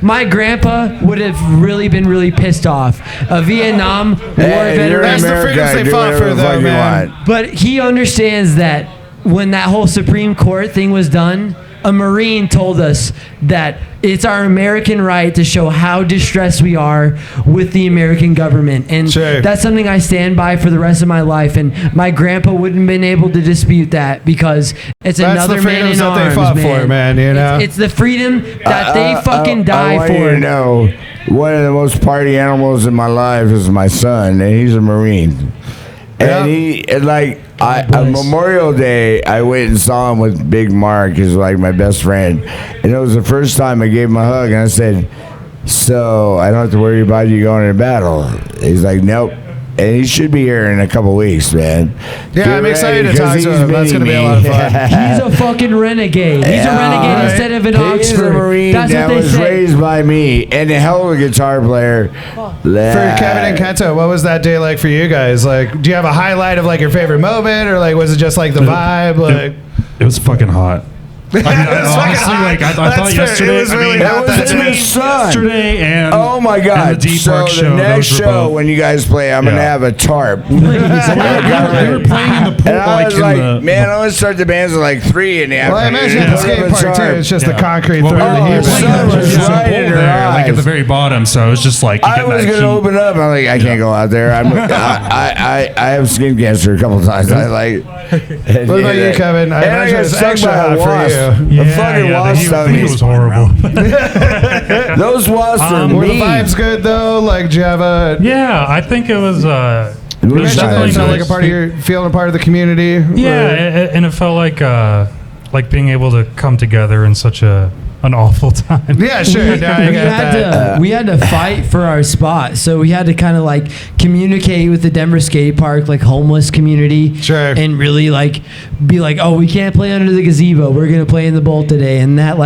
My grandpa would have really been really pissed off. A Vietnam War veteran. That's the freedoms they fought for, though, man. But he understands that when that whole Supreme Court thing was done, a Marine told us that it's our American right to show how distressed we are with the American government. And that's something I stand by for the rest of my life. And my grandpa wouldn't have been able to dispute that, because it's another man in arms, they fought for, man. It's the freedom that they fucking die I want for. you to know, one of the most party animals in my life is my son, and he's a Marine. And on Memorial Day, I went and saw him with Big Mark, who's like my best friend. And it was the first time I gave him a hug, and I said, so I don't have to worry about you going into battle. He's like, nope. and he should be here in a couple weeks, man. Yeah, I'm excited to talk to him. That's going to be a lot of fun. He's a fucking renegade. He's a renegade instead of an He's Oxford. a Marine That's that what they was say. raised by me, and a hell of a guitar player. For Kevin and Kento, what was that day like for you guys? Like, do you have a highlight of like your favorite moment, or like was it just like the vibe? Like, It was fucking hot. I mean, honestly, like I thought yesterday. It was really hot that day. Yesterday and oh my god! and the Deep so Park the show. next those were show both- when you guys play, I'm gonna Yeah. have a tarp. we were playing in the pool, And I like was in like, the man, I'm gonna start the bands at like 3 in the Well, I afternoon. imagine the Put up skate a park too. tarp. It's just the concrete Well, through we the were heat. the sun playing was in the right pool in her there, like at the eyes. very bottom. So it was just like you I get was that gonna heat. open up. I'm like, I can't go out there. I have skin cancer a couple times. I like. What about you, Kevin? I And imagine got it's stuck extra by a hot for wasp. you. The fucking wasp the stung heat me. was horrible. Those wasps are Were the mean. vibes good though? Like, do you have a? Yeah, I think it was. It You was mentioned Something definitely that felt like nice. a part of your feeling a part of the community. Yeah, and it felt like being able to come together in such an awful time. Yeah, sure. No, I get that. We had to fight for our spot, so we had to kind of like communicate with the Denver skate park, like homeless community, Sure. and really like be like, oh, we can't play under the gazebo. We're gonna play in the bolt today, and that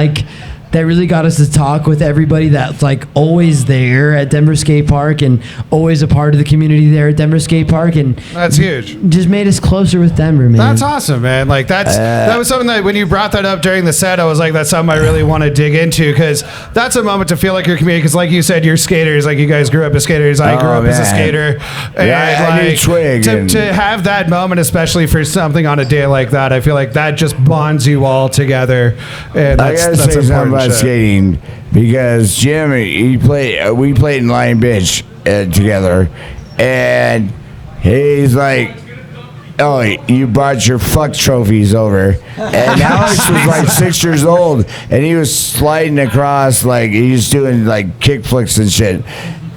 really got us to talk with everybody that's like always there at Denver Skate Park and always a part of the community there at Denver Skate Park, and That's huge. just made us closer with Denver, man. That's awesome, man. Like that was something that when you brought that up during the set, I was like, that's something I really want to dig into because that's a moment to feel like your community. Because like you said, you're skaters. Like you guys grew up as skaters. I grew up as a man. skater. Yeah, I knew like, Twig and- to have that moment, especially for something on a day like that, I feel like that just bonds you all together. And I that's gotta say something important about shit. skating because Jim, we played in Lion Bitch together, and he's like, "Oh, you brought your fuck trophies over," and Alex was like 6 years old, and he was sliding across like he was doing like kick flicks and shit,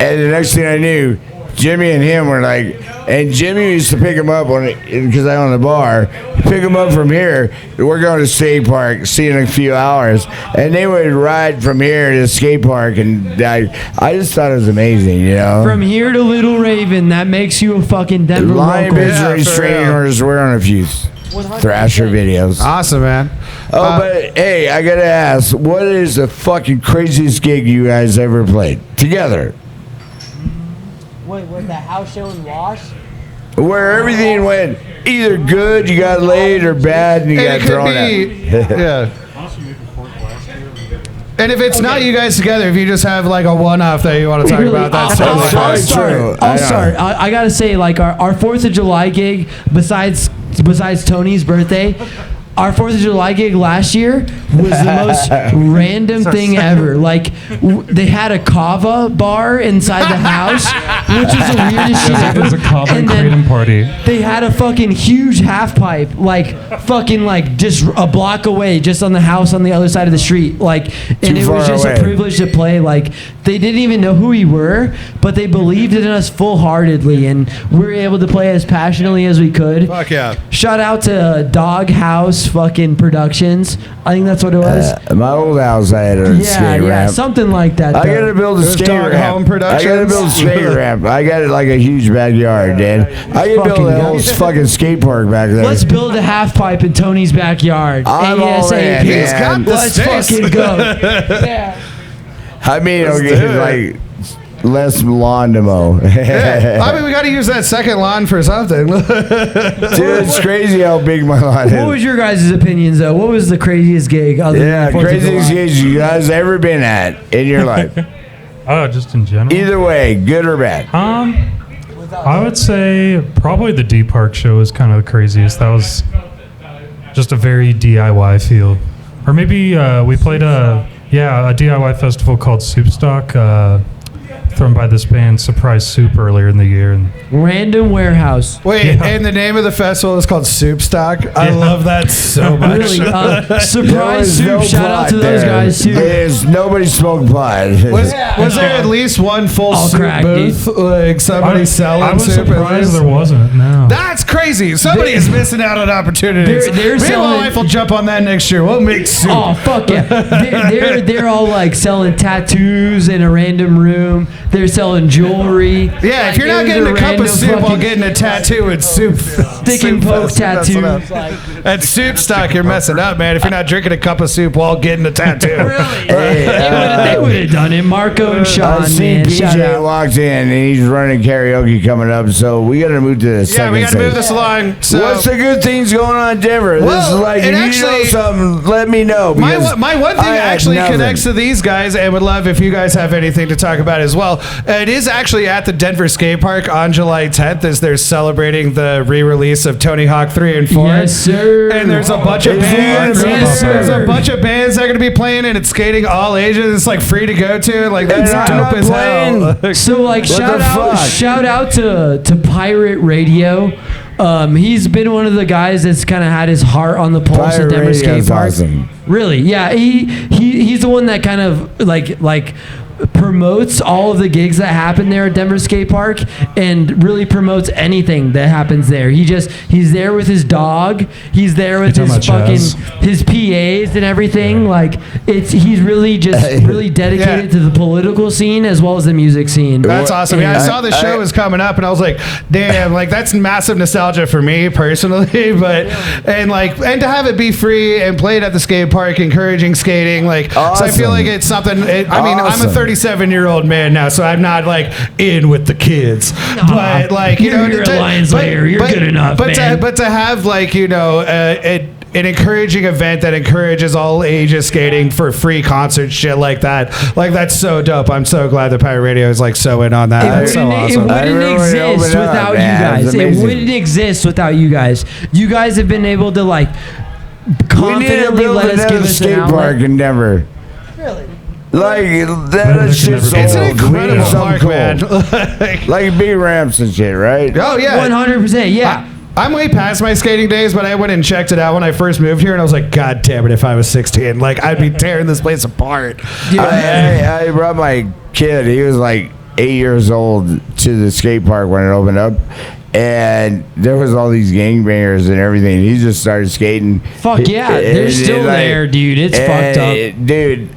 and the next thing I knew, Jimmy and him were like, and Jimmy used to pick him up because I own the bar, pick him up from here. We're going to skate park, see in a few hours, and they would ride from here to the skate park, and I just thought it was amazing, you know. From here to Little Raven, that makes you a fucking Denver Lion local. Bitch restraining orders. We're on a few Thrasher videos. Awesome, man. Oh, but hey, I gotta ask, what is the fucking craziest gig you guys ever played together? Wait, what, the house show in Wash? Where everything went either good, you got laid, or bad, and you And got it could thrown be, out. yeah. And if it's not you guys together, if you just have like a one-off that you want to talk about, that's I'll, totally I'll fine. start. True. I'll I know. start. I gotta say, like our 4th of July gig, besides Tony's birthday, our 4th of July gig last year was the most random thing ever. Like, they had a kava bar inside the house, which is the weirdest shit ever. It was a Kava and then Kratom party. they had a fucking huge half pipe, like fucking like just a block away, just on the house on the other side of the street. Like, and Too it was far just away. a privilege to play. Like, they didn't even know who we were, but they believed in us full-heartedly, and we were able to play as passionately as we could. Fuck yeah. Shout out to Dog House fucking Productions. I think that's what it was. My old house, I had a skate ramp. something like that. I though. gotta build a There's skate Dog ramp. Home I gotta Productions. build a skate ramp. I got it like a huge backyard, dude. I can build fucking a whole go. fucking skate park back there. Let's build a half pipe in Tony's backyard. I'm all in, ASAP. He's got the Let's space. fucking go. Yeah. I mean, Let's okay, do it. like less lawn to mow. Yeah. I mean, we got to use that second lawn for something. Dude, it's crazy how big my lawn What was is. your guys' opinions though? What was the craziest gig? Other Yeah, than the 4th of craziest July? gigs you guys ever been at in your life. Oh, just in general. Either way, good or bad. I would say probably the Deep Park show is kind of the craziest. That was just a very DIY feel. Or maybe we played a DIY festival called Soup Stock, thrown by this band Surprise Soup earlier in the year. And Random Warehouse. Wait, Yeah. and the name of the festival is called Soup Stock. I love that so much. Really, There Surprise was Soup. no Shout out pot to those there. guys too. There's nobody smoked pot. Was there at least one full All soup crack, booth? Like somebody selling I was soup? at surprised least? there wasn't. No. That's crazy. Somebody is missing out on opportunities. They're Me and my selling- wife will jump on that next year. We'll make soup. Oh fuck yeah! They're all like selling tattoos in a random room. They're selling jewelry. Yeah, if you're not getting a cup of soup while getting a tattoo, it's soup. Stick and poke tattoo. At Soup Stock, you're messing up, man. If you're not drinking a cup of soup while getting a tattoo. Really? They would have done it. Marco and Sean, I see man. Shout PJ out. walked in and he's running karaoke coming up, so we got to move to the second we got to move stage. this along. So What's the good things going on in Denver? Well, this is like, it if actually- you know something, let me know. because my one thing I have actually nothing. connects to these guys, and would love if you guys have anything to talk about as well. It is actually at the Denver Skate Park on July 10th as they're celebrating the re-release of Tony Hawk 3 and 4. Yes, sir. And there's a bunch of bands. Yes, sir. There's a bunch of bands that are going to be playing, and it's skating all ages. It's like free to go to. Like that's And I'm dope not as hell. playing. So like What the fuck? shout out to Pirate Radio. He's been one of the guys that's kind of had his heart on the pulse Pirate at Denver Radio Skate is Park. awesome. Really, yeah. He's the one that kind of like promotes all of the gigs that happen there at Denver Skate Park and really promotes anything that happens there. He's there with his dog. He's there with You're his talking fucking about his PAs and everything. Like he's really just really dedicated to the political scene as well as the music scene. That's awesome. Yeah, I saw the show I- was coming up, and I was like, "Damn!" Like that's massive nostalgia for me personally. But and to have it be free and played at the skate park, encouraging skating. Like, so I Awesome. feel like it's something. I mean, I'm a Awesome. 37-year-old man now, so I'm not like in with the kids. But like you know, You're a Lions Lair. You're good enough, but man. To have like an encouraging event that encourages all ages skating for free concerts, shit like that. Like that's so dope. I'm so glad that Pirate Radio is like so in on that. That's so awesome. It I wouldn't really exist opened up, without man. you It's guys. It amazing. wouldn't exist without you guys. You guys have been able to like We need to confidently build let us give another us an skate park outlet. in Denver. Really? Like that shit's It's an old. We need incredible something park, man. Like big ramps and shit, right? Oh yeah, 100%. Yeah. I'm way past my skating days, but I went and checked it out when I first moved here, and I was like, God damn it, if I was 16, like I'd be tearing this place apart. I brought my kid. He was like 8 years old to the skate park when it opened up, and there was all these gangbangers and everything. He just started skating. Fuck yeah, they're still there, dude. It's fucked up. Dude.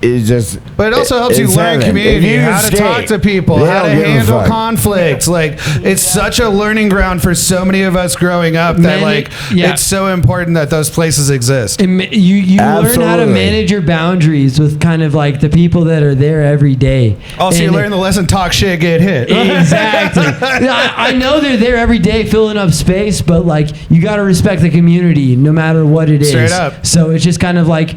It's just. But it also helps you it's learn heaven. community, If you how to skate, talk to people, they how to don't give a handle fuck. conflicts. Like it's such a learning ground for so many of us growing up that Man, like yeah. it's so important that those places exist. You learn how to Absolutely. manage your boundaries with kind of like the people that are there every day. Also, you And- learn the lesson: talk shit, get hit. Exactly. I know they're there every day filling up space, but like you got to respect the community no matter what it is. Straight up. So it's just kind of like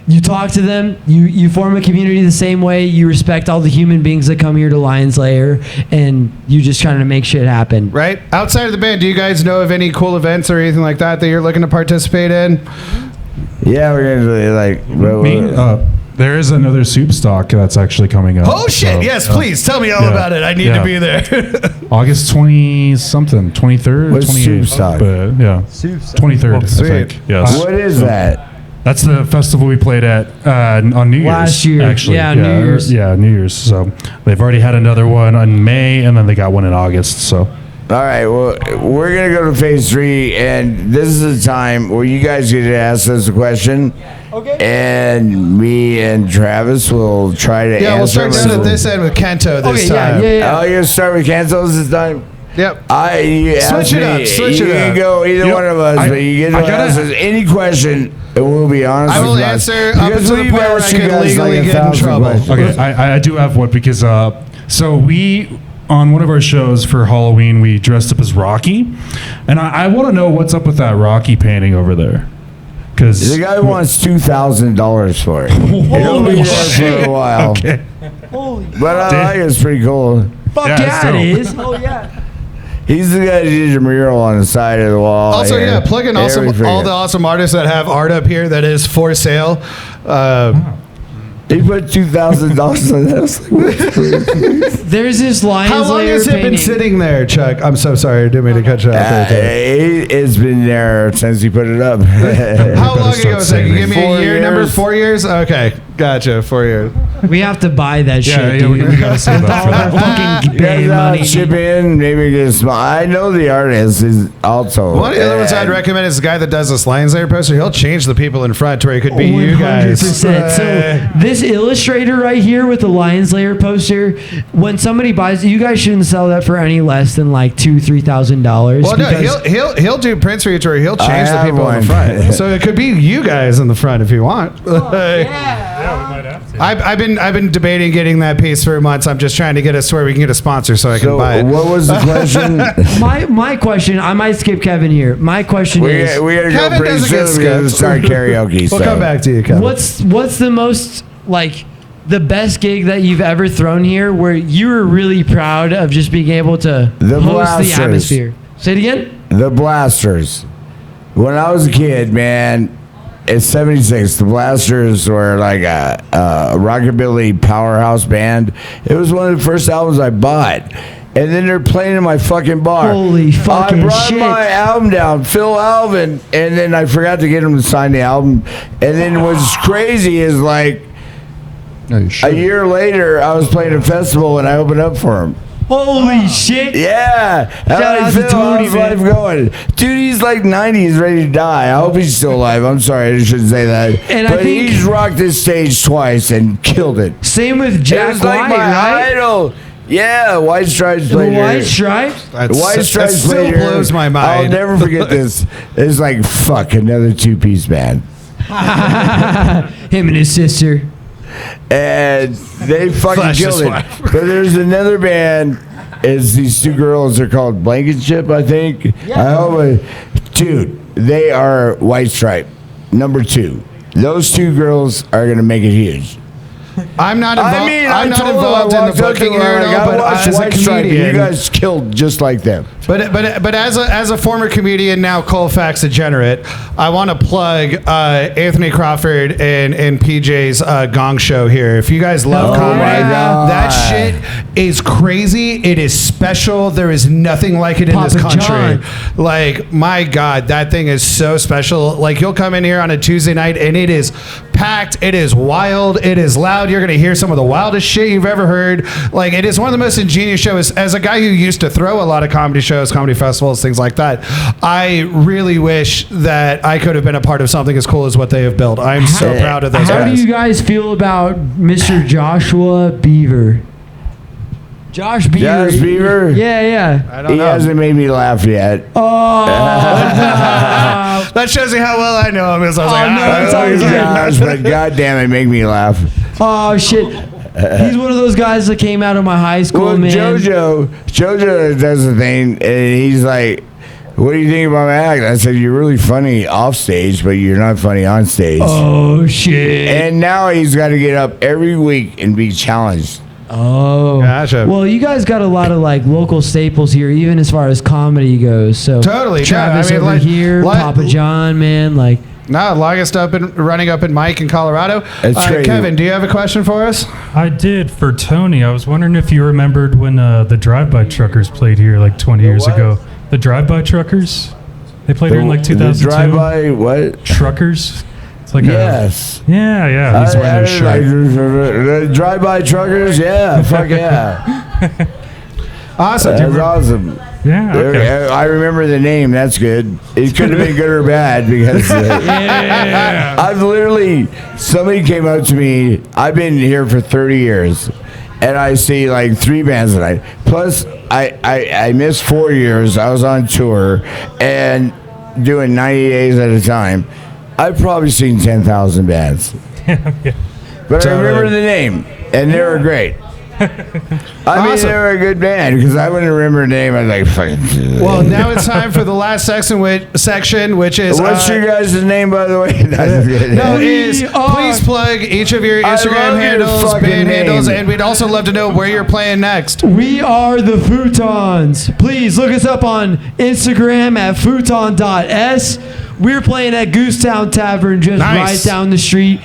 you talk to them, you form a community the same way, you respect all the human beings that come here to Lions Lair, and you just trying to make shit happen. Right? Outside of the band, do you guys know of any cool events or anything like that you're looking to participate in? Yeah, we're gonna do like. There is another soup stock that's actually coming up. Oh shit! so, Yes, please tell me all yeah. about it. I need to Yeah. be there. August 20 something, 23rd, What's 28th. soup stock? But yeah, 23rd. Sweet. I think. Yes. What is that? That's the festival we played at on New Year's. Last year. actually. Yeah, New Year's. Yeah, New Year's. So they've already had another one in May, and then they got one in August. So All right, well, we're going to go to phase 3, and this is the time where you guys get to ask us a question. Okay. And me and Travis will try to Yeah, we'll answer start down at this end with Kento this Okay, time. yeah. Oh, you're going to start with cancels this time? Yep. You ask Switch it me, up, switch you it can up. go either Yep. one of us, but you get to I gotta- ask us any question, and we'll be honest I will with us. answer up Because until the we've point where asked I you can guys legally like get in 1,000 trouble. questions. okay, I do have one because so we on one of our shows for Halloween we dressed up as Rocky, and I want to know what's up with that Rocky painting over there. Because The guy wants $2,000 for it. It'll be there for a while. Okay. But I think it's pretty cool. Fuck Yeah, yeah, so- it is. Oh yeah. He's the guy who did your mural on the side of the wall. Also, here. yeah, plug in Here all we figure. the awesome artists that have art up here that is for sale. He put $2,000 on that. I was like, what? There's this Lions How long Lair has it been painting. sitting there, Chuck? I'm so sorry. I didn't mean to cut you out there. It's been there since he put it up. How long start ago was that? You saving. give me a 4 year number? years. 4 years? Okay. Gotcha. 4 years. We have to buy that shit, yeah, we dude. gotta save With that all for our that. fucking band money. Chip in, maybe just I know the artist is also. One of the other ones I'd recommend is the guy that does this Lions Lair poster. He'll change the people in front to where it could be you guys. 100%. So this illustrator right here with the Lions Lair poster, when somebody buys it, you guys shouldn't sell that for any less than like $2,000-$3,000. Well, no, he'll do print reach where he'll change the people in the front. So it could be you guys in the front if you want. Yeah, we might have to. I've been debating getting that piece for months. I'm just trying to get us to where we can get a sponsor so I can So buy it. what was the question? My question, I might skip Kevin here. My question is, we gotta Kevin go pretty doesn't get soon because it's skipped. start karaoke. We'll so. come back to you, Kevin. what's the most like the best gig that you've ever thrown here where you were really proud of just being able to The host Blasters. the atmosphere? Say it again. The Blasters. When I was a kid, man, in '76, the Blasters were like a rockabilly powerhouse band. It was one of the first albums I bought. And then they're playing in my fucking bar. Holy fucking I brought shit. my album down, Phil Alvin, and then I forgot to get him to sign the album. And then what's crazy is like a year later, I was playing a festival and I opened up for him. Holy shit. Yeah. Shout out to Tony, how's man. life going? Dude, he's like 90. He's ready to die. I hope he's still alive. I'm sorry, I shouldn't say that. And I but think- he's rocked this stage twice and killed it. Same with It Jack was like White, my right? idol. Yeah, White Stripes The played here. White Stripes? White that Stripes still played here. blows my I'll mind. never forget this. It's like, fuck, another two-piece band. Him and his sister. And they fucking Flash killed his it. wife. But there's another band. It's these two girls. They're called Blankenship, I think. I hope. Dude, they are White Stripe. Number 2. Those two girls are gonna make it huge. I'm not involved. I'm not told them involved I in the walked up to booking them, here, like, no, I but watched as a White Stripe, comedian, you guys killed just like them. But as a former comedian, now Colfax degenerate, I want to plug Anthony Crawford and PJ's Gong Show here. If you guys love comedy, my God. that shit is crazy. It is special. There is nothing like it in this Papa country. John. Like, my God, that thing is so special. Like, you'll come in here on a Tuesday night and it is packed. It is wild. It is loud. You're going to hear some of the wildest shit you've ever heard. Like, it is one of the most ingenious shows. As a guy who used to throw a lot of comedy shows, comedy festivals, things like that, I really wish that I could have been a part of something as cool as what they have built. I'm so proud of those How guys. do you guys feel about Mr. Joshua Beaver? Josh Beaver. Josh Beaver? Yeah. I don't He know. hasn't made me laugh yet. Oh, That shows you how well I know him. Because I was like, no, ah, it's all Oh, good. gosh, but goddamn it, make me laugh. oh shit. He's one of those guys that came out of my high school, Well, man. JoJo does the thing, and he's like, "What do you think about my act?" I said, "You're really funny off stage, but you're not funny on stage." Oh shit. And now he's got to get up every week and be challenged. Oh. Gotcha. Well, you guys got a lot of like local staples here, even as far as comedy goes. So Totally, yeah. Travis I mean, over like- here, like- Papa John, man, like. No, longest running up in Mike in Colorado. That's crazy. Kevin, do you have a question for us? I did for Tony. I was wondering if you remembered when the drive-by truckers played here like 20 years what? ago. The drive-by truckers? They played here in like 2002. The drive-by, what? Truckers? It's like Yes. Yeah. He's wearing a shirt. The drive-by truckers, yeah, fuck yeah. Awesome. That's awesome. Yeah. Okay. I remember the name. That's good. It could have been good or bad because I've literally, somebody came up to me. I've been here for 30 years, and I see like 3 bands tonight. Plus, I missed 4 years. I was on tour and doing 90 days at a time. I've probably seen 10,000 bands, but I remember the name, and they were great. I mean, Awesome. they were a good band because I wouldn't remember the name. I was like, fucking. Well, now it's time for the last section, which is What's your guys' name, by the way? please plug each of your I Instagram love your handles, fucking band handles, name. and we'd also love to know where you're playing next. We are the Futons. Please look us up on Instagram at futon.s. We're playing at Goosetown Tavern just Nice. right down the street.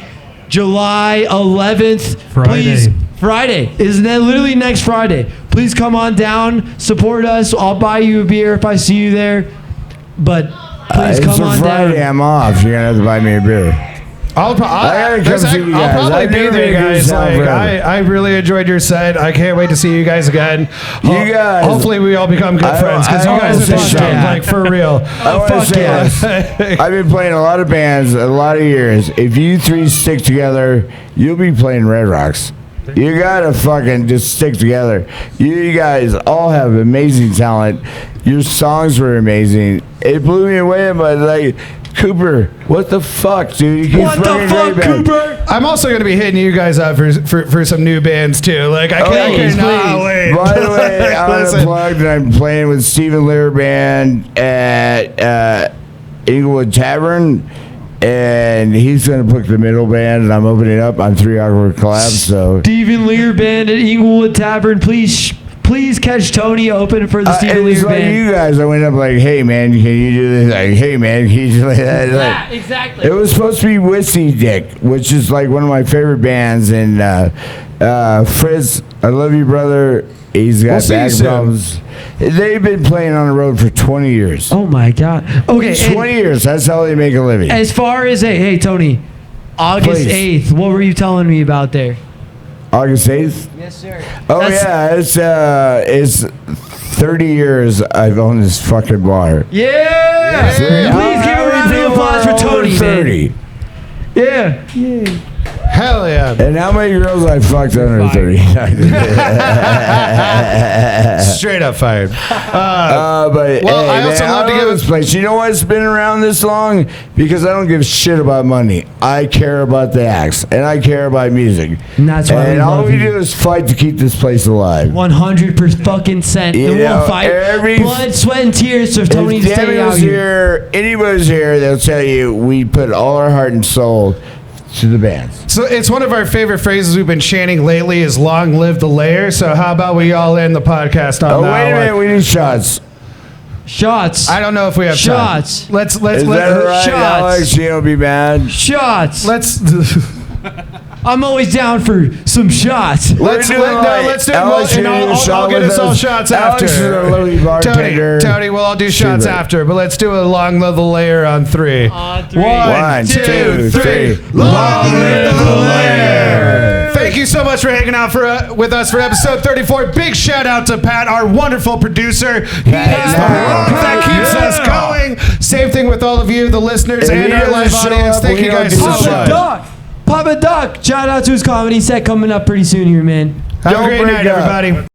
July 11th. Friday. Please, Friday. Isn't that literally next Friday? Please come on down, support us. I'll buy you a beer if I see you there. But please It's come a on Friday. down. I'm off. You're gonna have to buy me a beer. I'll probably be there, guys. Like, I really enjoyed your set. I can't wait to see you guys again. You guys. Hopefully, we all become good friends because you guys have been strong, like for real. Fuck yeah. I've been playing a lot of bands a lot of years. If you three stick together, you'll be playing Red Rocks. You gotta fucking just stick together. You guys all have amazing talent. Your songs were amazing. It blew me away, but like, Cooper, what the fuck, dude? You keep What the fuck, Cooper? I'm also going to be hitting you guys up for some new bands too. Like I cannot wait. By the way, I'm unplugged and I'm playing with Stephen Lair Band at Inglewood Tavern, and he's going to book the middle band, and I'm opening up on 3 Awkward Collabs. So Stephen Lair Band at Inglewood Tavern, please catch Tony open for the Stephen Lair like Band. you guys, I went up like, hey man, can you do this? Like, hey man, can you do that? Yeah, exactly. It was supposed to be Whiskey Dick, which is like one of my favorite bands, and Frizz, I love you, brother. He's got back problems. They've been playing on the road for 20 years. Oh my God. Okay. 20 years. That's how they make a living. As far as hey Tony, August 8th, what were you telling me about there? August 8th? Yes, sir. Oh, yeah. It's 30 years I've owned this fucking bar. Yeah! Please give a round of applause for Tony, 30. man. Yeah. Hell yeah. And how many girls I fucked under 30? Straight up fired. But well, hey, I also love to give this place. You know why it's been around this long? Because I don't give a shit about money. I care about the acts, and I care about music. And that's why we all love we you. do is fight to keep this place alive. 100%. You And know, we'll fight every- blood, sweat, and tears for Tony to If stay Demi out was here. anybody's here, they'll tell you we put all our heart and soul to the bands. So it's one of our favorite phrases we've been chanting lately is "Long live the Lair." So how about we all end the podcast on that Wait a minute, we need shots. Shots. I don't know if we have shots. Time. Let's Is that right, shots. Alex? You don't be mad. Shots. Let's I'm always down for some shots. let's do it. Alex, And I'll get us all shots after. Alex is a lovely bartender. Tony, we'll all do shots after, but let's do a long live the Lair on 3. On 3. 1, 2, 3. Long live the Lair! Thank you so much for hanging out with us for episode 34. Big shout out to Pat, our wonderful producer. He is the rock that keeps us going. Same thing with all of you, the listeners and our live audience. Thank you guys so much. Papa Doc. Shout out to his comedy set coming up pretty soon here, man. Have a great night, everybody.